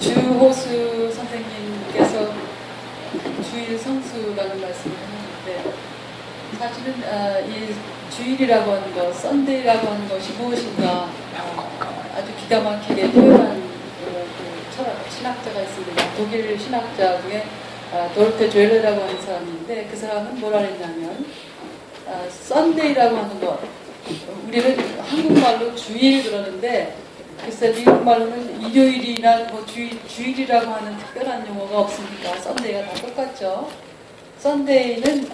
주호수 선생님께서 주일 성수라는 말씀을 하셨는데, 사실은 이 주일이라고 하는 것, 썬데이라고 하는 것이 무엇인가 아주 기가 막히게 표현한 그 철학, 신학자가 있습니다. 독일 신학자 중에 도르테 조엘레라고 하는 사람인데, 그 사람은 뭐라 했냐면 썬데이라고 하는 것, 우리는 한국말로 주일 그러는데 글쎄 미국말로는 일요일이나 뭐 주일이라고 하는 특별한 용어가 없으니까 썬데이가 다 똑같죠. 썬데이는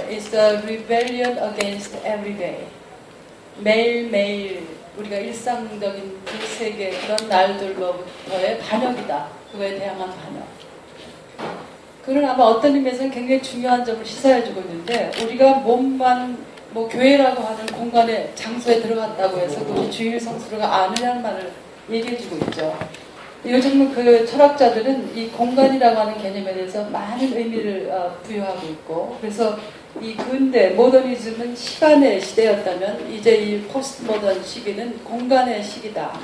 is a rebellion against every day. 매일매일 우리가 일상적인 그 세계 그런 날들로부터의 반역이다. 그거에 대항한 반역. 그건 아마 어떤 의미에서는 굉장히 중요한 점을 시사해주고 있는데, 우리가 몸만 뭐 교회라고 하는 공간에 장소에 들어갔다고 해서 그것이 주일 성수가 아니라는 말을 얘기해주고 있죠. 요즘 그 철학자들은 이 공간이라고 하는 개념에 대해서 많은 의미를 부여하고 있고, 그래서 이 근대 모더니즘은 시간의 시대였다면 이제 이 포스트 모던 시기는 공간의 시기다.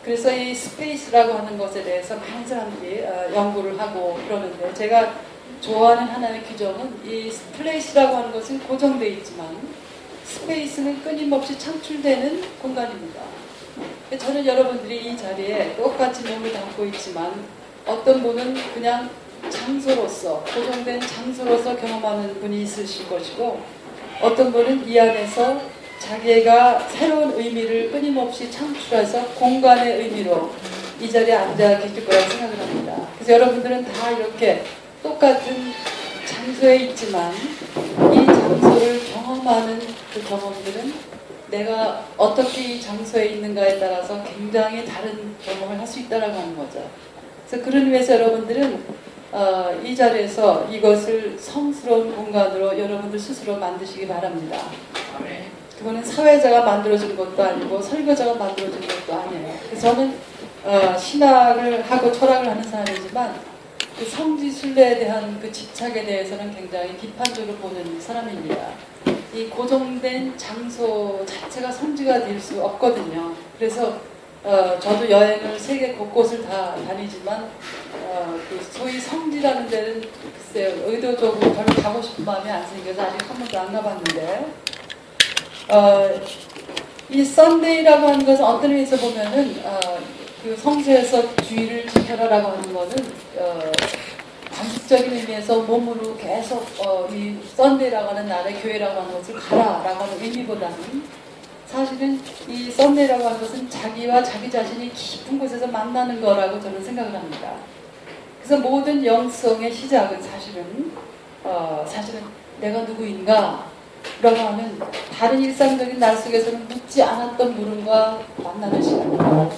그래서 이 스페이스라고 하는 것에 대해서 많은 사람들이 연구를 하고 그러는데, 제가 좋아하는 하나의 규정은 이 플레이스라고 하는 것은 고정되어 있지만 스페이스는 끊임없이 창출되는 공간입니다. 저는 여러분들이 이 자리에 똑같이 몸을 담고 있지만 어떤 분은 그냥 장소로서, 고정된 장소로서 경험하는 분이 있으실 것이고, 어떤 분은 이 안에서 자기가 새로운 의미를 끊임없이 창출해서 공간의 의미로 이 자리에 앉아 계실 거라고 생각을 합니다. 그래서 여러분들은 다 이렇게 똑같은 장소에 있지만 이 장소를 경험하는 그 경험들은 내가 어떻게 이 장소에 있는가에 따라서 굉장히 다른 경험을 할 수 있다라고 하는 거죠. 그래서 그런 의미에서 여러분들은 이 자리에서 이것을 성스러운 공간으로 여러분들 스스로 만드시기 바랍니다. 그거는 사회자가 만들어준 것도 아니고 설교자가 만들어준 것도 아니에요. 그래서 저는 신학을 하고 철학을 하는 사람이지만 그 성지 순례에 대한 그 집착에 대해서는 굉장히 비판적으로 보는 사람입니다. 이 고정된 장소 자체가 성지가 될 수 없거든요. 그래서 저도 여행을 세계 곳곳을 다 다니지만 그 소위 성지라는 데는 글쎄요, 의도적으로 별로 가고 싶은 마음이 안 생겨서 아직 한 번도 안 가봤는데, 이 썬데이라고 하는 것은 어떤 의미에서 보면은 그 성수에서 주의를 지켜라라고 하는 것은 관습적인 의미에서 몸으로 계속 이 썬데이라고 하는 날에 교회라고 하는 것을 가라라고 하는 의미보다는 사실은 이 썬데이라고 하는 것은 자기와 자기 자신이 깊은 곳에서 만나는 거라고 저는 생각을 합니다. 그래서 모든 영성의 시작은 사실은 내가 누구인가 라고 하는 다른 일상적인 날 속에서는 묻지 않았던 물음과 만나는 시간입니다.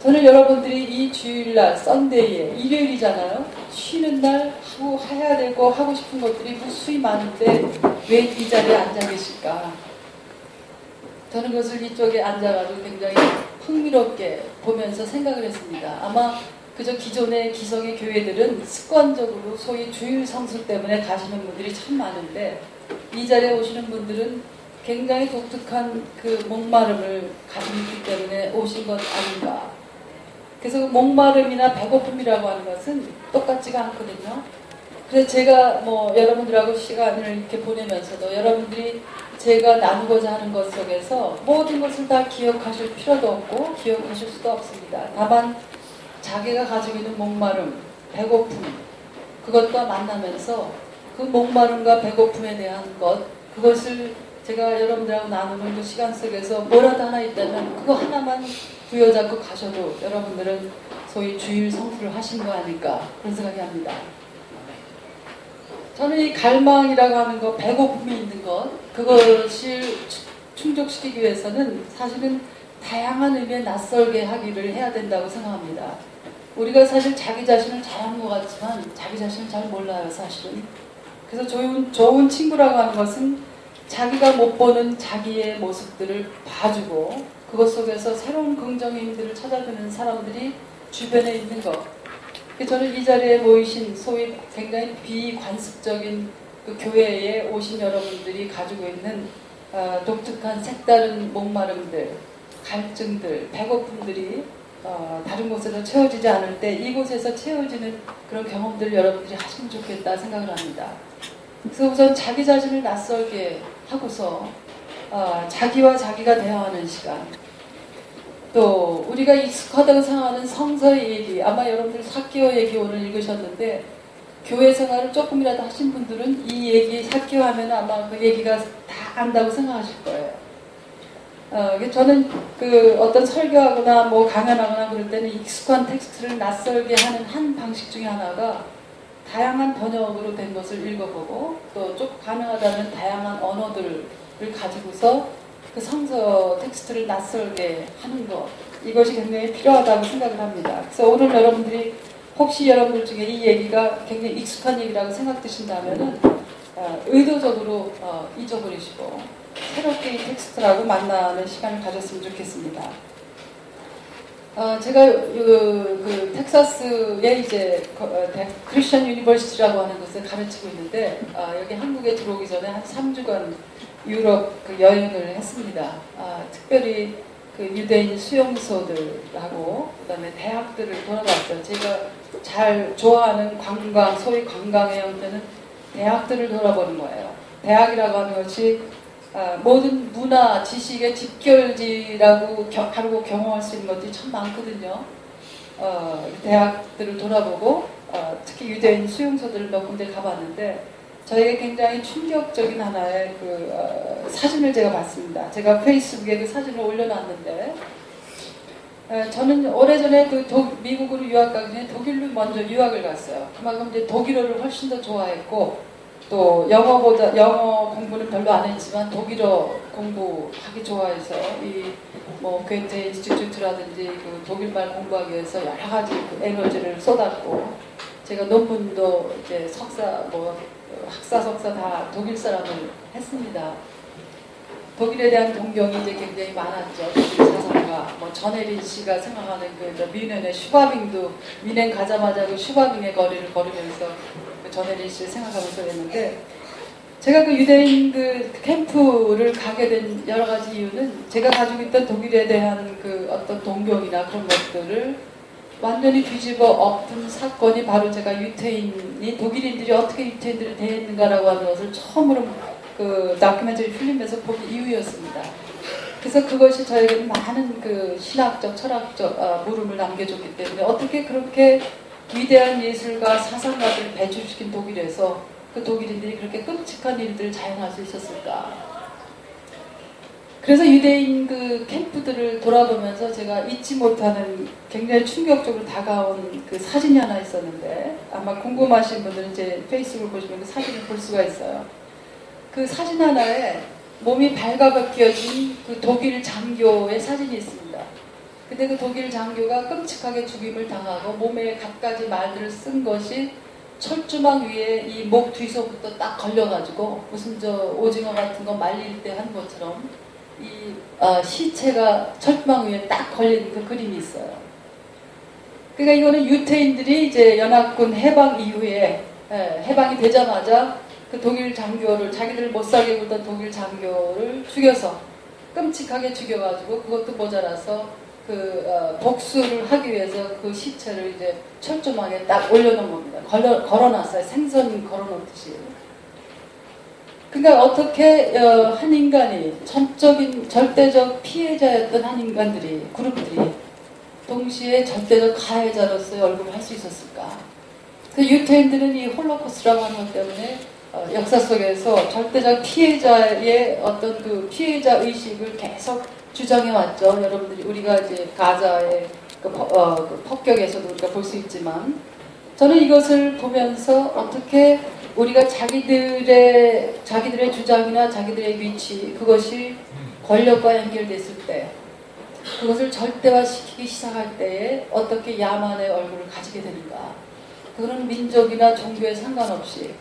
저는 여러분들이 이 주일날 썬데이에 일요일이잖아요. 쉬는 날 하고 해야 되고 하고 싶은 것들이 무수히 많은데 왜 이 자리에 앉아 계실까? 저는 그것을 이쪽에 앉아가지고 굉장히 흥미롭게 보면서 생각을 했습니다. 아마 그저 기존의 기성의 교회들은 습관적으로 소위 주일 성수 때문에 가시는 분들이 참 많은데, 이 자리에 오시는 분들은 굉장히 독특한 그 목마름을 가지고 있기 때문에 오신 것 아닌가. 그래서 목마름이나 배고픔이라고 하는 것은 똑같지가 않거든요. 그래서 제가 뭐 여러분들하고 시간을 이렇게 보내면서도 여러분들이 제가 나누고자 하는 것 속에서 모든 것을 다 기억하실 필요도 없고 기억하실 수도 없습니다. 다만 자기가 가지고 있는 목마름, 배고픔, 그것과 만나면서 그 목마름과 배고픔에 대한 것, 그것을 제가 여러분들하고 나누는 그 시간 속에서 뭐라도 하나 있다면 그거 하나만 부여잡고 가셔도 여러분들은 소위 주일 성수를 하신 거 아닐까, 그런 생각이 합니다. 저는 이 갈망이라고 하는 것, 배고픔이 있는 것, 그것을 충족시키기 위해서는 사실은 다양한 의미의 낯설게 하기를 해야 된다고 생각합니다. 우리가 사실 자기 자신을 잘하는 것 같지만 자기 자신을 잘 몰라요, 사실은. 그래서 좋은 친구라고 하는 것은 자기가 못 보는 자기의 모습들을 봐주고 그것 속에서 새로운 긍정의 힘들을 찾아주는 사람들이 주변에 있는 것. 저는 이 자리에 모이신 소위 굉장히 비관습적인 그 교회에 오신 여러분들이 가지고 있는 독특한 색다른 목마름들, 갈증들, 배고픔들이 다른 곳에서 채워지지 않을 때 이곳에서 채워지는 그런 경험들을 여러분들이 하시면 좋겠다 생각을 합니다. 그래서 우선 자기 자신을 낯설게 하고서 자기와 자기가 대화하는 시간, 또 우리가 익숙하다고 생각하는 성서의 얘기, 아마 여러분들 사개오 얘기 오늘 읽으셨는데 교회 생활을 조금이라도 하신 분들은 이 얘기 사개오 하면 아마 그 얘기가 다 안다고 생각하실 거예요. 저는 그 어떤 설교하거나 뭐 강연하거나 그럴 때는 익숙한 텍스트를 낯설게 하는 한 방식 중에 하나가 다양한 번역으로 된 것을 읽어보고 또 좀 가능하다면 다양한 언어들을 가지고서 그 성서 텍스트를 낯설게 하는 것, 이것이 굉장히 필요하다고 생각을 합니다. 그래서 오늘 여러분들이 혹시 여러분들 중에 이 얘기가 굉장히 익숙한 얘기라고 생각되신다면은 의도적으로 잊어버리시고 새롭게 이 텍스트라고 만나는 시간을 가졌으면 좋겠습니다. 제가 그 텍사스에 이제 크리스천 유니버시티라고 하는 것을 가르치고 있는데 여기 한국에 들어오기 전에 한 3주간 유럽 그 여행을 했습니다. 특별히 그 유대인 수용소들하고 그다음에 대학들을 돌아봤어요. 제가 잘 좋아하는 관광, 소위 관광의 형태는 대학들을 돌아보는 거예요. 대학이라고 하는 것이 모든 문화, 지식의 집결지라고 다루고 경험할 수 있는 것들이 참 많거든요. 대학들을 돌아보고 특히 유대인 수용소들을 몇 군데 가봤는데 저에게 굉장히 충격적인 하나의 그 사진을 제가 봤습니다. 제가 페이스북에 그 사진을 올려놨는데 저는 오래전에 그 미국으로 유학 가기 전에 독일로 먼저 유학을 갔어요. 그만큼 이제 독일어를 훨씬 더 좋아했고 또 영어 공부는 별로 안 했지만 독일어 공부하기 좋아해서 이 뭐 괴테 인스티튜트라든지 그 독일말 공부하기 위해서 여러 가지 그 에너지를 쏟았고 제가 논문도 이제 석사 뭐 학사 석사 다 독일 사람을 했습니다. 독일에 대한 동경이 이제 굉장히 많았죠. 독일 사상가 뭐 전혜린 씨가 생각하는 그 뮌헨의 슈바빙도 뮌헨 가자마자 그 슈바빙의 거리를 걸으면서 전혜린 씨를 생각하면서 했는데 제가 그 유대인 그 캠프를 가게 된 여러 가지 이유는 제가 가지고 있던 독일에 대한 그 어떤 동경이나 그런 것들을 완전히 뒤집어 엎은 사건이 바로 제가 유태인이 독일인들이 어떻게 유태인들을 대했는가라고 하는 것을 처음으로 그 다큐멘터리 필름에서 본 이유였습니다. 그래서 그것이 저에게는 많은 그 신학적, 철학적 물음을 남겨줬기 때문에 어떻게 그렇게 위대한 예술가, 사상가들을 배출시킨 독일에서 그 독일인들이 그렇게 끔찍한 일들을 자행할 수 있었을까. 그래서 유대인 그 캠프들을 돌아보면서 제가 잊지 못하는 굉장히 충격적으로 다가온 그 사진이 하나 있었는데 아마 궁금하신 분들은 제 페이스북을 보시면 그 사진을 볼 수가 있어요. 그 사진 하나에 몸이 발가벗겨진 그 독일 장교의 사진이 있습니다. 근데 그 독일 장교가 끔찍하게 죽임을 당하고 몸에 갖가지 말들을 쓴 것이 철조망 위에 이 목 뒤서부터 딱 걸려가지고 무슨 저 오징어 같은 거 말릴 때 한 것처럼 이 시체가 철조망 위에 딱 걸린 그 그림이 있어요. 그러니까 이거는 유태인들이 이제 연합군 해방 이후에 해방이 되자마자 그 독일 장교를 자기들 못 살게 굴던 독일 장교를 죽여서 끔찍하게 죽여가지고 그것도 모자라서 그 복수를 하기 위해서 그 시체를 이제 철조망에 딱 올려놓은 겁니다. 걸어놨어요. 생선 걸어놓듯이. 그러니까 어떻게 한 인간이 전적인 절대적 피해자였던 한 인간들이 그룹들이 동시에 절대적 가해자로서의 얼굴을 할 수 있었을까? 그 유태인들은 이 홀로코스트라고 하는 것 때문에 역사 속에서 절대적 피해자의 어떤 그 피해자 의식을 계속 주장해 왔죠. 여러분들이 우리가 이제 가자의 그 폭격에서도 우리가 볼 수 있지만 저는 이것을 보면서 어떻게 우리가 자기들의 주장이나 자기들의 위치 그것이 권력과 연결됐을 때 그것을 절대화시키기 시작할 때에 어떻게 야만의 얼굴을 가지게 되는가. 그거는 민족이나 종교에 상관없이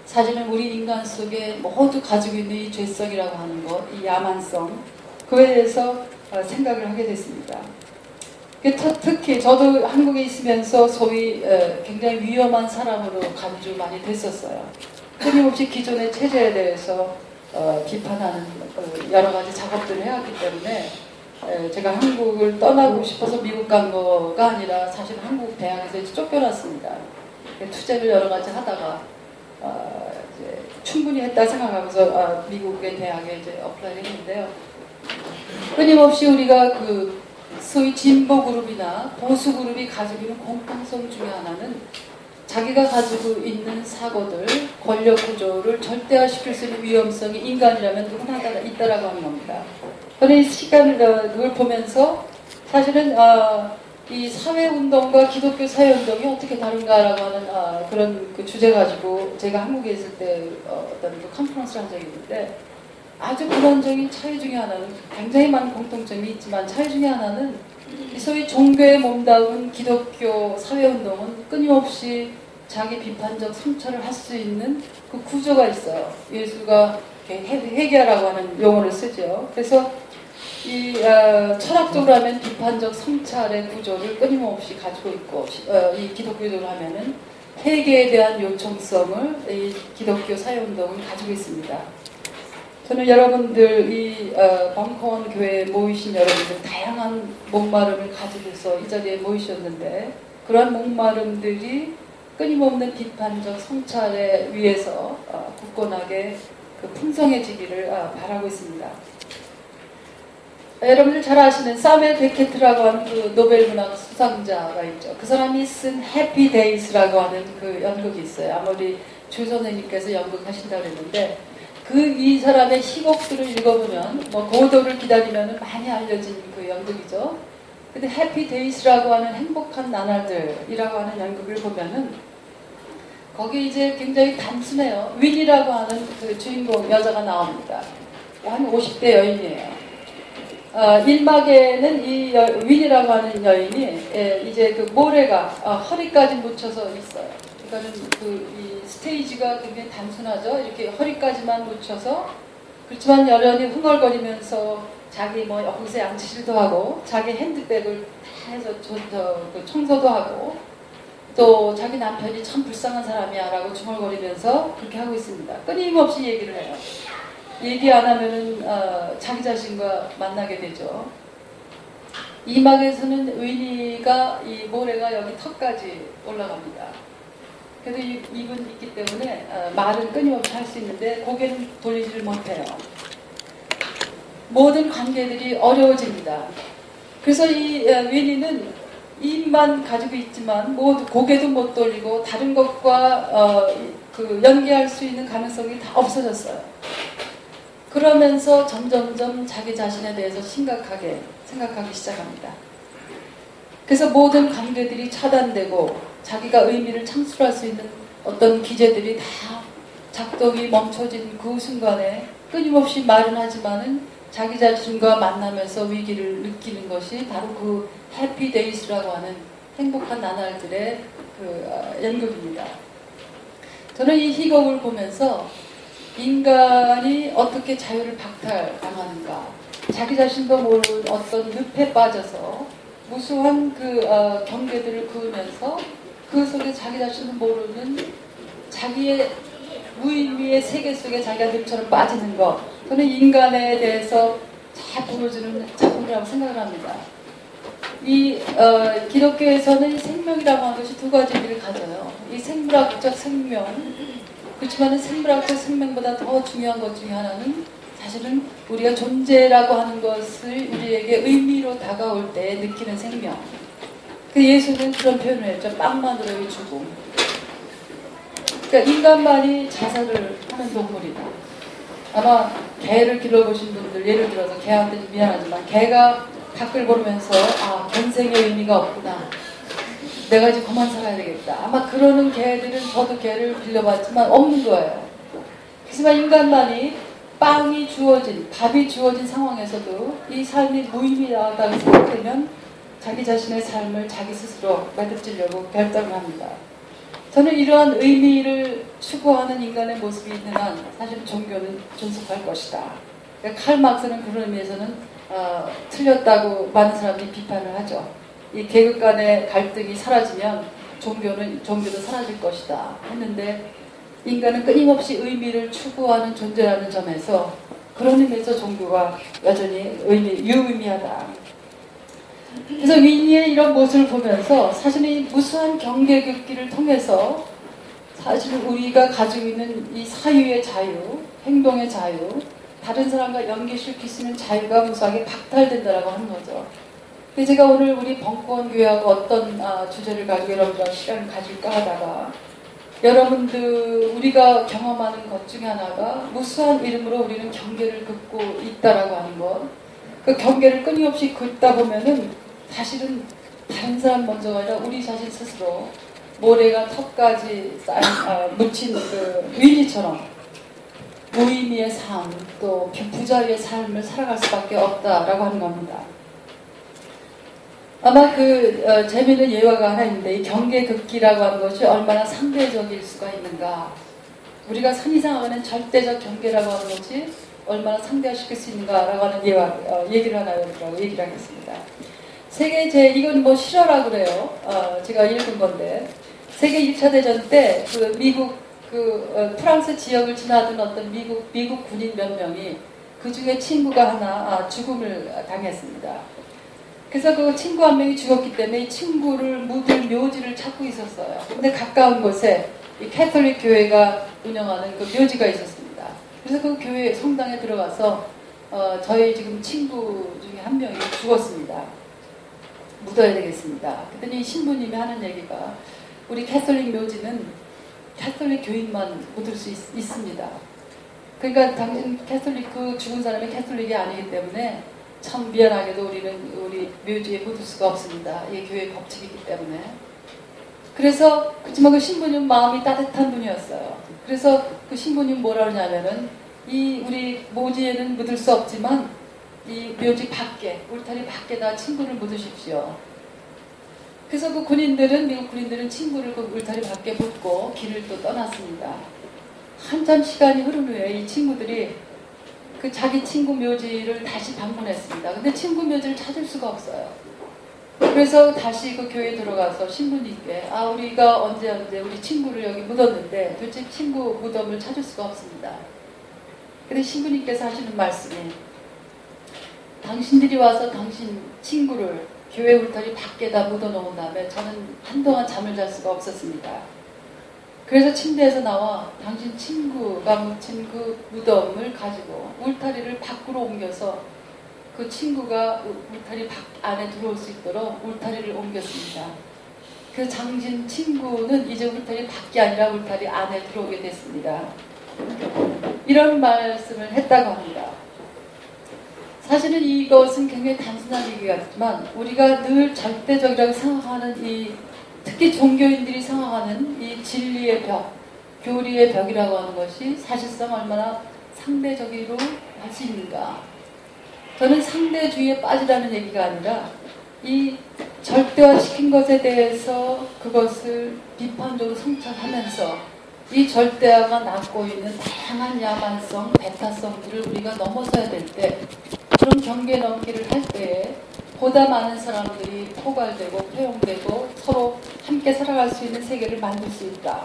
사실은 우리 인간 속에 모두 가지고 있는 이 죄성이라고 하는 것, 이 야만성 그에 대해서 생각을 하게 됐습니다. 특히 저도 한국에 있으면서 소위 굉장히 위험한 사람으로 간주 많이 됐었어요. 끊임없이 기존의 체제에 대해서 비판하는 여러 가지 작업들을 해왔기 때문에 제가 한국을 떠나고 싶어서 미국 간 거가 아니라 사실 한국 대학에서 이제 쫓겨났습니다. 투쟁을 여러 가지 하다가 이제 충분히 했다 생각하면서 미국의 대학에 이제 어플라이를 했는데요. 끊임없이 우리가 그 소위 진보 그룹이나 보수 그룹이 가지고 있는 공통성 중에 하나는 자기가 가지고 있는 사고들, 권력 구조를 절대화시킬 수 있는 위험성이 인간이라면 누구나 있다라고 하는 겁니다. 저는 이 시간을 그걸 보면서 사실은 이 사회운동과 기독교 사회운동이 어떻게 다른가라고 하는 그런 그 주제 가지고 제가 한국에 있을 때 어떤 그 컨퍼런스를 한 적이 있는데 아주 근원적인 차이 중에 하나는 굉장히 많은 공통점이 있지만 차이 중에 하나는 이 소위 종교에 몸담은 기독교 사회운동은 끊임없이 자기 비판적 성찰을 할 수 있는 그 구조가 있어요. 예수가 회개라고 하는 용어를 쓰죠. 그래서 이 철학적으로 하면 비판적 성찰의 구조를 끊임없이 가지고 있고 이 기독교적으로 하면은 회개에 대한 요청성을 이 기독교 사회운동은 가지고 있습니다. 저는 여러분들 이 벙커원 교회에 모이신 여러분들 다양한 목마름을 가지고서 이 자리에 모이셨는데 그러한 목마름들이 끊임없는 비판적 성찰에 위해서 굳건하게 그 풍성해지기를 바라고 있습니다. 여러분들 잘 아시는 사멜 베케트라고 하는 그 노벨 문학 수상자가 있죠. 그 사람이 쓴 해피 데이스라고 하는 그 연극이 있어요. 아무리 주 선생님께서 연극하신다고 했는데 이 사람의 희곡들을 읽어보면 뭐 고도를 기다리면 많이 알려진 그 연극이죠. 근데 해피 데이스라고 하는 행복한 나날들이라고 하는 연극을 보면은 거기 이제 굉장히 단순해요. 윈이라고 하는 그 주인공 여자가 나옵니다. 한 50대 여인이에요. 1막에는 이 윈이라고 하는 여인이 이제 그 모래가 허리까지 묻혀서 있어요. 그러니까는 이 스테이지가 굉장히 단순하죠. 이렇게 허리까지만 묻혀서 그렇지만 여전히 흥얼거리면서 자기 뭐 여기서 양치질도 하고 자기 핸드백을 다 해서 청소도 하고 또 자기 남편이 참 불쌍한 사람이야 라고 중얼거리면서 그렇게 하고 있습니다. 끊임없이 얘기를 해요. 얘기 안 하면은 자기 자신과 만나게 되죠. 이 막에서는 윈이가 이 모래가 여기 턱까지 올라갑니다. 그래도 입은 있기 때문에 말은 끊임없이 할 수 있는데 고개는 돌리지를 못해요. 모든 관계들이 어려워집니다. 그래서 이 윈이는 입만 가지고 있지만 고개도 못 돌리고 다른 것과 그 연계할 수 있는 가능성이 다 없어졌어요. 그러면서 점점점 자기 자신에 대해서 심각하게 생각하기 시작합니다. 그래서 모든 관계들이 차단되고 자기가 의미를 창출할 수 있는 어떤 기제들이 다 작동이 멈춰진 그 순간에 끊임없이 말은 하지만은 자기 자신과 만나면서 위기를 느끼는 것이 바로 그 해피데이스라고 하는 행복한 나날들의 그 연극입니다. 저는 이 희곡을 보면서 인간이 어떻게 자유를 박탈당하는가, 자기 자신도 모르는 어떤 늪에 빠져서 무수한 그 경계들을 그으면서 그 속에 자기 자신도 모르는 자기의 무의미의 세계 속에 자기가 늪처럼 빠지는 것, 저는 인간에 대해서 잘 보여주는 작품이라고 생각을 합니다. 이 기독교에서는 생명이라고 하는 것이 두 가지 의미를 가져요. 이 생물학적 생명, 그렇지만 생물학적 생명보다 더 중요한 것 중에 하나는 사실은 우리가 존재라고 하는 것을 우리에게 의미로 다가올 때 느끼는 생명. 그 예수는 그런 표현을 했죠. 빵만으로의 죽음. 그러니까 인간만이 자살을 하는 동물이다. 아마 개를 길러보신 분들, 예를 들어서 개한테 좀 미안하지만 개가 밖을 보면서 견생의 의미가 없구나. 내가 이제 그만 살아야 되겠다. 아마 그러는 개들은 저도 개를 빌려봤지만 없는 거예요. 하지만 인간만이 빵이 주어진, 밥이 주어진 상황에서도 이 삶이 무의미하다고 생각되면 자기 자신의 삶을 자기 스스로 매듭지려고 결단을 합니다. 저는 이러한 의미를 추구하는 인간의 모습이 있는 한 사실 종교는 존속할 것이다. 그러니까 칼 막스는 그런 의미에서는 틀렸다고 많은 사람들이 비판을 하죠. 이 계급 간의 갈등이 사라지면 종교도 사라질 것이다 했는데 인간은 끊임없이 의미를 추구하는 존재라는 점에서 그런 의미에서 종교가 여전히 유의미하다. 그래서 위니의 이런 모습을 보면서 사실 이 무수한 경계 긋기를 통해서 사실 우리가 가지고 있는 이 사유의 자유, 행동의 자유, 다른 사람과 연계시킬 수 있는 자유가 무수하게 박탈된다라고 하는 거죠. 근데 제가 오늘 우리 벙커원교회하고 어떤 주제를 가지고 여러분들과 시간을 가질까 하다가 여러분들 우리가 경험하는 것 중에 하나가 무수한 이름으로 우리는 경계를 긋고 있다라고 하는 것. 그 경계를 끊임없이 긋다 보면은 사실은 다른 사람 먼저가 아니라 우리 자신 스스로 모래가 턱까지 묻힌 그 위니처럼 무의미의 삶, 또 부자유의 삶을 살아갈 수밖에 없다라고 하는 겁니다. 아마 재미있는 예화가 하나 있는데 이 경계 긋기라고 하는 것이 얼마나 상대적일 수가 있는가. 우리가 선이상하는 절대적 경계라고 하는 것이 얼마나 상대화시킬 수 있는가라고 하는 얘기를 하나 얘기를 하겠습니다. 이건 뭐 실화라고 그래요. 제가 읽은 건데 세계 1차 대전 때 미국 프랑스 지역을 지나던 어떤 미국 군인 몇 명이 그 중에 친구가 하나 죽음을 당했습니다. 그래서 그 친구 한 명이 죽었기 때문에 이 친구를 묻을 묘지를 찾고 있었어요. 근데 가까운 곳에 이 캐톨릭 교회가 운영하는 그 묘지가 있었습니다. 그래서 그 교회 성당에 들어가서 저희 지금 친구 중에 한 명이 죽었습니다. 묻어야 되겠습니다. 그랬더니 신부님이 하는 얘기가 우리 캐톨릭 묘지는 캐톨릭 교인만 묻을 수 있습니다. 그러니까 당신 그 죽은 사람이 캐톨릭이 아니기 때문에 참 미안하게도 우리 묘지에 묻을 수가 없습니다. 이게 교회 법칙이기 때문에. 그래서 그렇지만 그 신부님 마음이 따뜻한 분이었어요. 그래서 그 신부님 뭐라 그러냐면은 우리 묘지에는 묻을 수 없지만 이 묘지 밖에, 울타리 밖에다 친구를 묻으십시오. 그래서 미국 군인들은 친구를 그 울타리 밖에 묻고 길을 또 떠났습니다. 한참 시간이 흐른 후에 이 친구들이 그 자기 친구 묘지를 다시 방문했습니다. 근데 친구 묘지를 찾을 수가 없어요. 그래서 다시 그 교회에 들어가서 신부님께 우리가 언제 우리 친구를 여기 묻었는데 도대체 친구 무덤을 찾을 수가 없습니다. 근데 신부님께서 하시는 말씀이 당신들이 와서 당신 친구를 교회 울타리 밖에다 묻어놓은 다음에 저는 한동안 잠을 잘 수가 없었습니다. 그래서 침대에서 나와 당신 친구가 묻힌 그 무덤을 가지고 울타리를 밖으로 옮겨서 그 친구가 울타리 안에 들어올 수 있도록 울타리를 옮겼습니다. 그래서 당신 친구는 이제 울타리 밖이 아니라 울타리 안에 들어오게 됐습니다. 이런 말씀을 했다고 합니다. 사실은 이것은 굉장히 단순한 얘기 같지만 우리가 늘 절대적이라고 생각하는 특히 종교인들이 생각하는 이 진리의 벽, 교리의 벽이라고 하는 것이 사실상 얼마나 상대적으로 할 수 있는가. 저는 상대주의에 빠지라는 얘기가 아니라 이 절대화시킨 것에 대해서 그것을 비판적으로 성찰하면서 이 절대화가 낳고 있는 다양한 야만성, 배타성들을 우리가 넘어서야 될 때 그런 경계 넘기를 할 때에 보다 많은 사람들이 포괄되고 포용되고 서로 함께 살아갈 수 있는 세계를 만들 수 있다.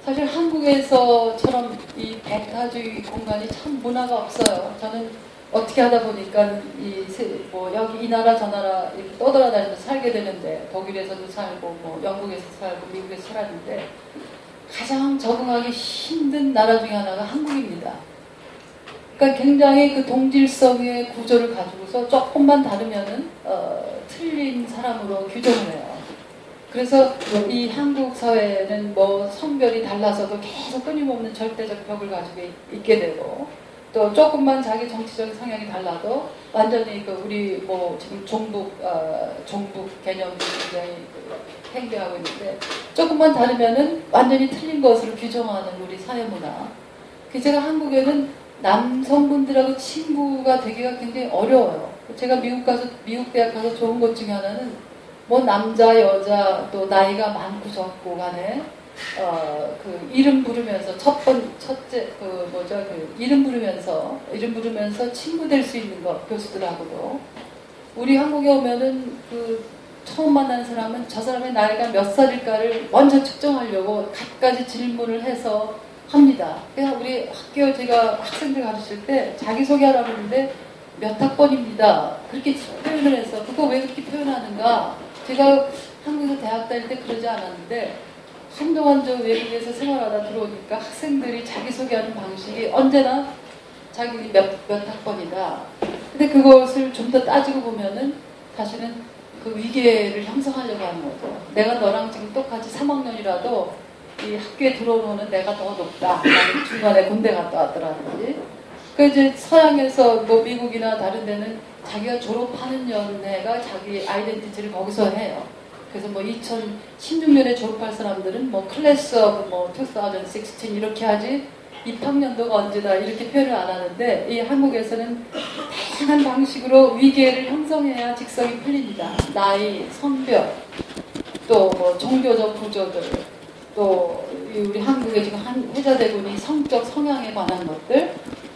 사실 한국에서처럼 이 배타주의 공간이 참 문화가 없어요. 저는 어떻게 하다 보니까 여기 이 나라 저 나라 이렇게 떠돌아다니면서 살게 되는데 독일에서도 살고 영국에서 살고 미국에서 살았는데 가장 적응하기 힘든 나라 중에 하나가 한국입니다. 그러니까 굉장히 그 동질성의 구조를 가지고서 조금만 다르면은 틀린 사람으로 규정을 해요. 그래서 이 한국 사회는 성별이 달라서도 계속 끊임없는 절대적 벽을 가지고 있게 되고 또 조금만 자기 정치적인 성향이 달라도 완전히 우리 지금 종북 개념이 굉장히 팽배하고 있는데 조금만 다르면은 완전히 틀린 것으로 규정하는 우리 사회 문화. 제가 한국에는 남성분들하고 친구가 되기가 굉장히 어려워요. 제가 미국 대학 가서 좋은 것 중에 하나는 남자, 여자, 또 나이가 많고 적고 간에 이름 부르면서 이름 부르면서 친구 될 수 있는 것, 교수들하고도. 우리 한국에 오면은 처음 만난 사람은 저 사람의 나이가 몇 살일까를 먼저 측정하려고 갖가지 질문을 해서 합니다. 그냥 우리 학교 제가 학생들 가르칠 때 자기소개하라고 하는데 몇 학번입니다. 그렇게 표현을 해서 그거 왜 그렇게 표현하는가? 제가 한국에서 대학 다닐 때 그러지 않았는데 한동안 저 외국에서 생활하다 들어오니까 학생들이 자기소개하는 방식이 언제나 자기 몇 학번이다. 근데 그것을 좀 더 따지고 보면은 사실은 그 위계를 형성하려고 하는 거죠. 내가 너랑 지금 똑같이 3학년이라도 이 학교에 들어오는 내가 더 높다. 나는 중간에 군대 갔다 왔더라든지. 그 이제 서양에서 뭐 미국이나 다른 데는 자기가 졸업하는 연애가 자기 아이덴티티를 거기서 해요. 그래서 뭐 2016년에 졸업할 사람들은 뭐 클래스 오브 뭐 2016 이렇게 하지 입학년도가 언제다 이렇게 표현을 안 하는데 이 한국에서는 다양한 방식으로 위계를 형성해야 직성이 풀립니다. 나이, 성별, 또 뭐 종교적 구조들, 또 우리 한국에 지금 한 회자대군이 성적 성향에 관한 것들.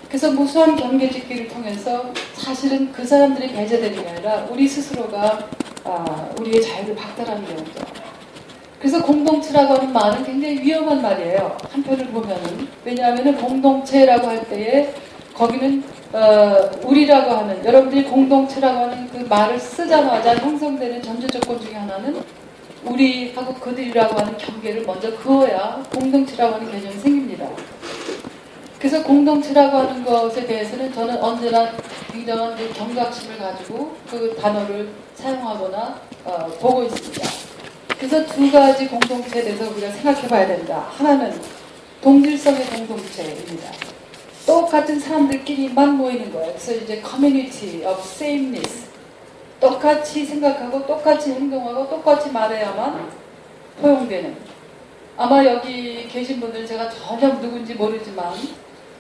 그래서 무수한 경계짓기를 통해서 사실은 그 사람들이 배제되는 게 아니라 우리 스스로가 우리의 자유를 박탈하는 경우죠. 그래서 공동체라고 하는 말은 굉장히 위험한 말이에요. 한편을 보면은. 왜냐하면 공동체라고 할 때에 거기는 우리라고 하는 여러분들이 공동체라고 하는 그 말을 쓰자마자 형성되는 전제 조건 중에 하나는 우리하고 그들이라고 하는 경계를 먼저 그어야 공동체라고 하는 개념이 생깁니다. 그래서 공동체라고 하는 것에 대해서는 저는 언제나 굉장한 경각심을 가지고 그 단어를 사용하거나 보고 있습니다. 그래서 두 가지 공동체에 대해서 우리가 생각해 봐야 된다. 하나는 동질성의 공동체입니다. 똑같은 사람들끼리만 모이는 거예요. 그래서 이제 community of sameness. 똑같이 생각하고 똑같이 행동하고 똑같이 말해야만 포용되는. 아마 여기 계신 분들은 제가 전혀 누군지 모르지만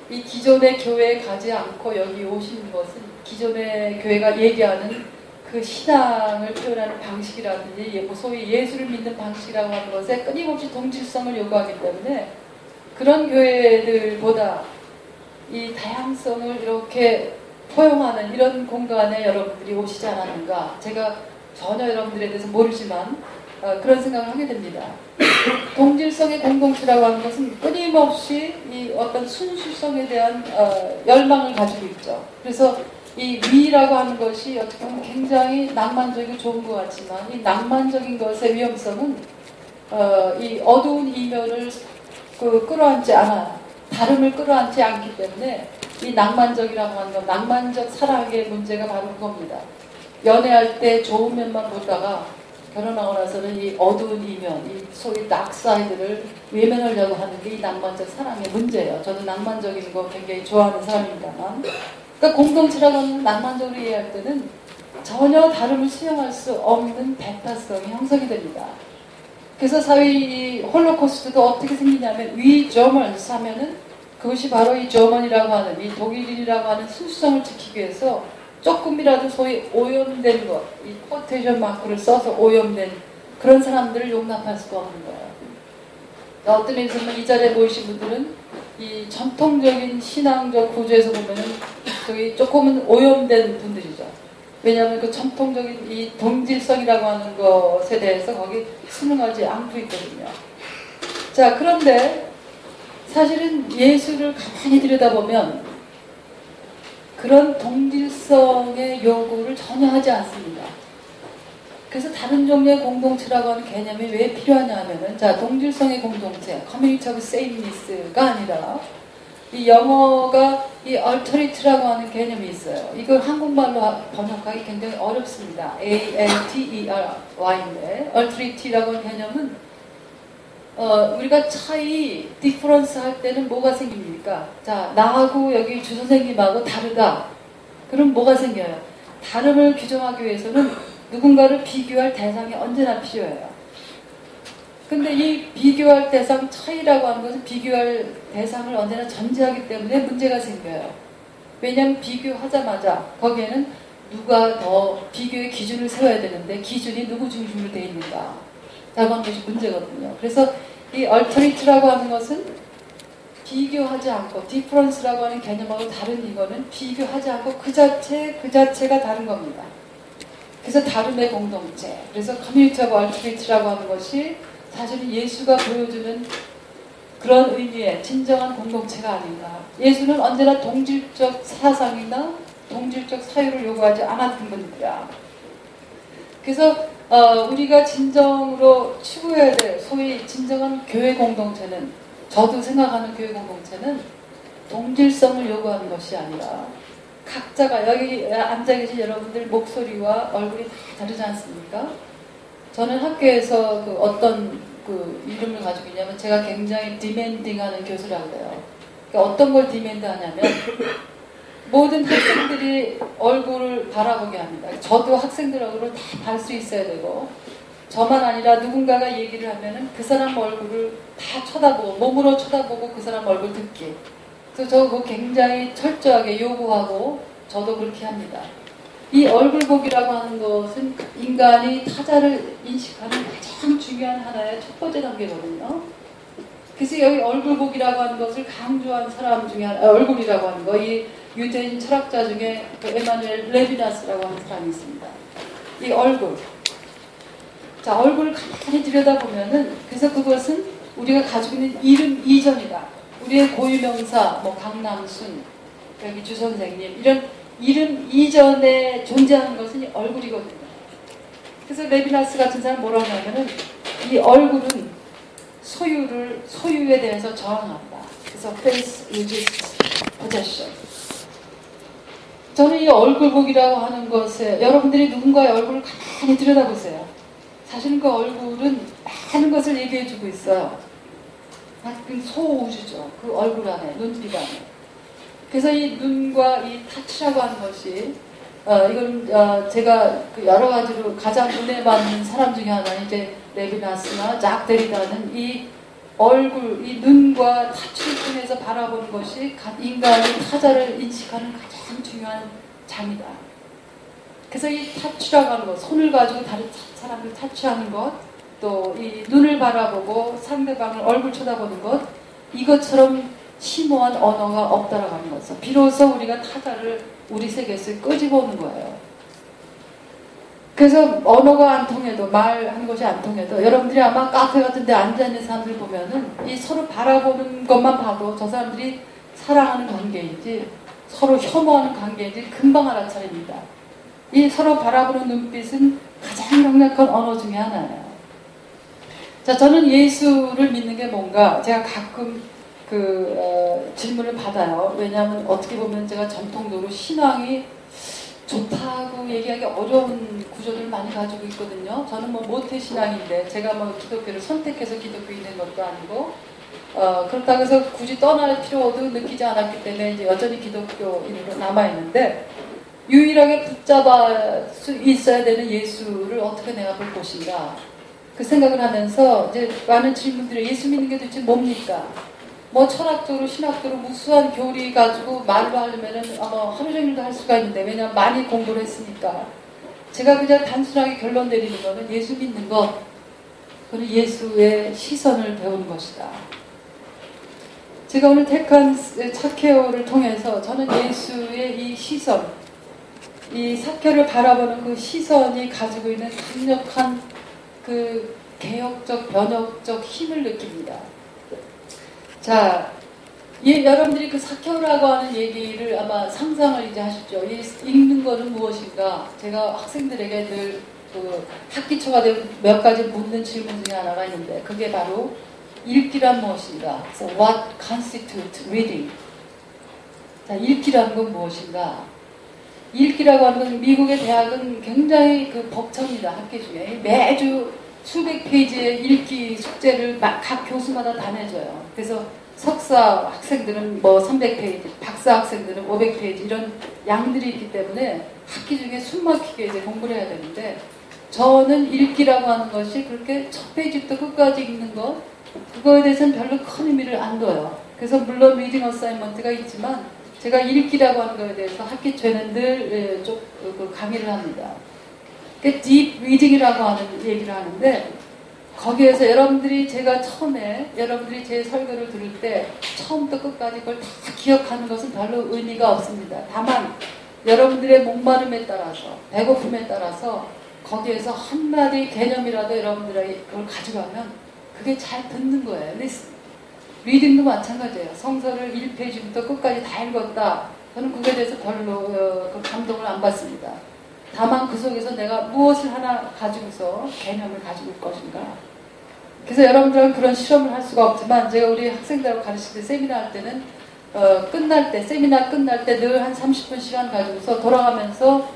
이 기존의 교회에 가지 않고 여기 오신 것은 기존의 교회가 얘기하는 그 신앙을 표현하는 방식이라든지 소위 예수를 믿는 방식이라고 하는 것에 끊임없이 동질성을 요구하기 때문에 그런 교회들보다 이 다양성을 이렇게 포용하는 이런 공간에 여러분들이 오시지 않았는가. 제가 전혀 여러분들에 대해서 모르지만 그런 생각을 하게 됩니다. 동질성의 공동체라고 하는 것은 끊임없이 이 어떤 순수성에 대한 열망을 가지고 있죠. 그래서 이 위라고 하는 것이 어떻게 보면 굉장히 낭만적이고 좋은 것 같지만 이 낭만적인 것의 위험성은 이 어두운 이면을 끌어안지 않아 다름을 끌어안지 않기 때문에 이 낭만적이라고 하는 건 낭만적 사랑의 문제가 바로 그겁니다. 연애할 때 좋은 면만 보다가 결혼하고 나서는 이 어두운 이면, 이 소위 낙사이드를 외면하려고 하는 게 이 낭만적 사랑의 문제예요. 저는 낭만적인 거 굉장히 좋아하는 사람입니다만. 그러니까 공동체라고 하는 낭만적으로 이해할 때는 전혀 다름을 수용할 수 없는 대타성이 형성이 됩니다. 그래서 사회 홀로코스트도 어떻게 생기냐면 위 저먼스 하면은 그것이 바로 이 저먼이라고 하는 이 독일인이라고 하는 순수성을 지키기 위해서 조금이라도 소위 오염된 것, 이 코테이션 마크를 써서 오염된 그런 사람들을 용납할 수가 없는 거예요. 어떤 의미에서는 이 자리에 모이신 분들은 이 전통적인 신앙적 구조에서 보면은 저기 조금은 오염된 분들이죠. 왜냐하면 그 전통적인 이 동질성이라고 하는 것에 대해서 거기 순응하지 않고 있거든요. 자, 그런데 사실은 예수를 가만히 들여다보면 그런 동질성의 요구를 전혀 하지 않습니다. 그래서 다른 종류의 공동체라고 하는 개념이 왜 필요하냐 하면은, 자, 동질성의 공동체, community of sameness가 아니라, 이 영어가 이 alternate라고 하는 개념이 있어요. 이걸 한국말로 번역하기 굉장히 어렵습니다. altery인데, alternate라고 하는 개념은, 우리가 차이, difference 할 때는 뭐가 생깁니까? 자, 나하고 여기 주 선생님하고 다르다. 그럼 뭐가 생겨요? 다름을 규정하기 위해서는 누군가를 비교할 대상이 언제나 필요해요. 근데 이 비교할 대상, 차이라고 하는 것은 비교할 대상을 언제나 전제하기 때문에 문제가 생겨요. 왜냐하면 비교하자마자 거기에는 누가 더 비교의 기준을 세워야 되는데 기준이 누구 중심으로 되어 있는가. 라고 하는 것이 문제거든요. 그래서 이 alternate라고 하는 것은 비교하지 않고 difference라고 하는 개념하고 다른 이거는 비교하지 않고 그 자체가 다른 겁니다. 그래서 다름의 공동체. 그래서 community of alternate라고 하는 것이 사실은 예수가 보여주는 그런 의미의 진정한 공동체가 아닌가. 예수는 언제나 동질적 사상이나 동질적 사유를 요구하지 않았던 분이다. 그래서 우리가 진정으로 추구해야 될 소위 진정한 교회 공동체는, 저도 생각하는 교회 공동체는 동질성을 요구하는 것이 아니라 각자가, 여기 앉아 계신 여러분들 목소리와 얼굴이 다 다르지 않습니까? 저는 학교에서 어떤 이름을 가지고 있냐면, 제가 굉장히 디맨딩하는 교수라고 해요. 그러니까 어떤 걸 디맨드하냐면 모든 학생들이 얼굴을 바라보게 합니다. 저도 학생들 얼굴을 다 볼 수 있어야 되고, 저만 아니라 누군가가 얘기를 하면은 그 사람 얼굴을 다 쳐다보고, 몸으로 쳐다보고 그 사람 얼굴 듣기. 그래서 저 그거 굉장히 철저하게 요구하고 저도 그렇게 합니다. 이 얼굴 보기라고 하는 것은 인간이 타자를 인식하는 가장 중요한 하나의 첫 번째 단계거든요. 그래서 여기 얼굴 보기라고 하는 것을 강조한 사람 중에 하나, 얼굴이라고 하는 거, 이 유대인 철학자 중에 에마누엘 레비나스라고 하는 사람이 있습니다. 이 얼굴. 자, 얼굴을 가만히 들여다보면은, 그래서 그것은 우리가 가지고 있는 이름 이전이다. 우리의 고유명사, 강남순, 여기 주 선생님, 이런 이름 이전에 존재하는 것은 이 얼굴이거든요. 그래서 레비나스 같은 사람 뭐라고 하냐면은, 이 얼굴은 소유에 대해서 저항한다. 그래서 face resists possession. 저는 이 얼굴 보기라고 하는 것에, 여러분들이 누군가의 얼굴을 가만히 들여다보세요. 사실은 그 얼굴은 많은 것을 얘기해주고 있어요. 그 소우주죠. 그 얼굴 안에, 눈빛 안에. 그래서 이 눈과 이 타치라고 하는 것이, 이건 제가 여러 가지로 가장 눈에 맞는 사람 중에 하나는 이제 레비나스나 작 데리다는 이 얼굴, 이 눈과 타치를 통해서 바라보는 것이 인간이 타자를 인식하는 가장 중요한 장이다. 그래서 이 타치라고 하는 것, 손을 가지고 다른 사람을 타치하는 것, 또 이 눈을 바라보고 상대방을 얼굴 쳐다보는 것, 이것처럼 심오한 언어가 없다라고 하는 것은, 비로소 우리가 타자를 우리 세계에서 끄집어오는 거예요. 그래서 언어가 안 통해도, 말하는 것이 안 통해도, 여러분들이 아마 카페 같은 데 앉아있는 사람들 보면은 이 서로 바라보는 것만 봐도 저 사람들이 사랑하는 관계인지 서로 혐오하는 관계인지 금방 알아차립니다. 이 서로 바라보는 눈빛은 가장 강력한 언어 중에 하나예요. 자, 저는 예수를 믿는 게 뭔가, 제가 가끔 질문을 받아요. 왜냐하면 어떻게 보면 제가 전통적으로 신앙이 좋다고 얘기하기 어려운 구조를 많이 가지고 있거든요. 저는 모태신앙인데, 제가 기독교를 선택해서 기독교인이 된 것도 아니고, 그렇다고 해서 굳이 떠날 필요도 느끼지 않았기 때문에 이제 여전히 기독교인으로 남아있는데, 유일하게 붙잡아 수 있어야 되는 예수를 어떻게 내가 볼 것인가, 그 생각을 하면서 이제 많은 질문들을, 예수 믿는 게 도대체 뭡니까? 철학적으로, 신학적으로 무수한 교리 가지고 말로 하려면은 아마 하루 종일도 할 수가 있는데, 왜냐면 많이 공부를 했으니까. 제가 그냥 단순하게 결론 내리는 거는, 예수 믿는 것, 그는 예수의 시선을 배우는 것이다. 제가 오늘 택한 사케오를 통해서 저는 예수의 이 시선, 이 사케오를 바라보는 그 시선이 가지고 있는 강력한 그 개혁적, 변혁적 힘을 느낍니다. 자, 여러분들이 그 사케오라고 하는 얘기를 아마 상상을 이제 하셨죠. 읽는 것은 무엇인가? 제가 학생들에게 늘 학기 초가 되면 몇 가지 묻는 질문 중에 하나가 있는데, 그게 바로 읽기란 무엇인가? So what constitutes reading? 자, 읽기란 건 무엇인가? 읽기라고 하는 건, 미국의 대학은 굉장히 벅찹니다. 학기 중에 매주 수백 페이지의 읽기 숙제를 각 교수마다 다 내줘요. 그래서 석사 학생들은 300페이지, 박사 학생들은 500페이지, 이런 양들이 있기 때문에 학기 중에 숨막히게 이제 공부를 해야 되는데, 저는 읽기라고 하는 것이 그렇게 첫 페이지부터 끝까지 읽는 것, 그거에 대해서는 별로 큰 의미를 안 둬요. 그래서 물론 리딩 어사이먼트가 있지만, 제가 읽기라고 하는 것에 대해서 학기 초에는 늘 강의를 합니다. 딥 리딩이라고 하는 얘기를 하는데, 거기에서 제가 처음에 여러분들이 제 설교를 들을 때 처음부터 끝까지 그걸 다 기억하는 것은 별로 의미가 없습니다. 다만 여러분들의 목마름에 따라서, 배고픔에 따라서 거기에서 한마디 개념이라도 여러분들이 그걸 가져가면 그게 잘 듣는 거예요. 리슨. 리딩도 마찬가지예요. 성서를 1페이지부터 끝까지 다 읽었다. 저는 그거에 대해서 별로 그 감동을 안 받습니다. 다만 그 속에서 내가 무엇을 하나 가지고서 개념을 가지고 올 것인가. 그래서 여러분들은 그런 실험을 할 수가 없지만 제가 우리 학생들하고 가르칠 때 세미나 할 때는 끝날 때 세미나 끝날 때 늘 한 30분 시간 가지고서 돌아가면서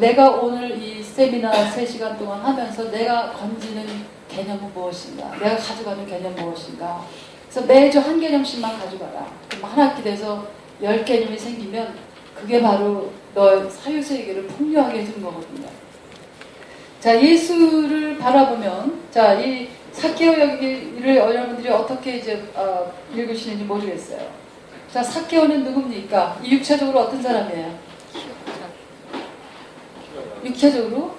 내가 오늘 이 세미나 3시간 동안 하면서 내가 건지는 개념은 무엇인가, 내가 가져가는 개념 무엇인가. 그래서 매주 한 개념씩만 가져가라. 그럼 한 학기 돼서 10개념이 생기면 그게 바로 너 사유세계를 풍요하게 해주는 거거든요. 자, 예수를 바라보면, 자, 이 삭개오 여기를 여러분들이 어떻게 이제 읽으시는지 모르겠어요. 자, 삭개오는 누굽니까? 이 육체적으로 어떤 사람이에요? 육체적으로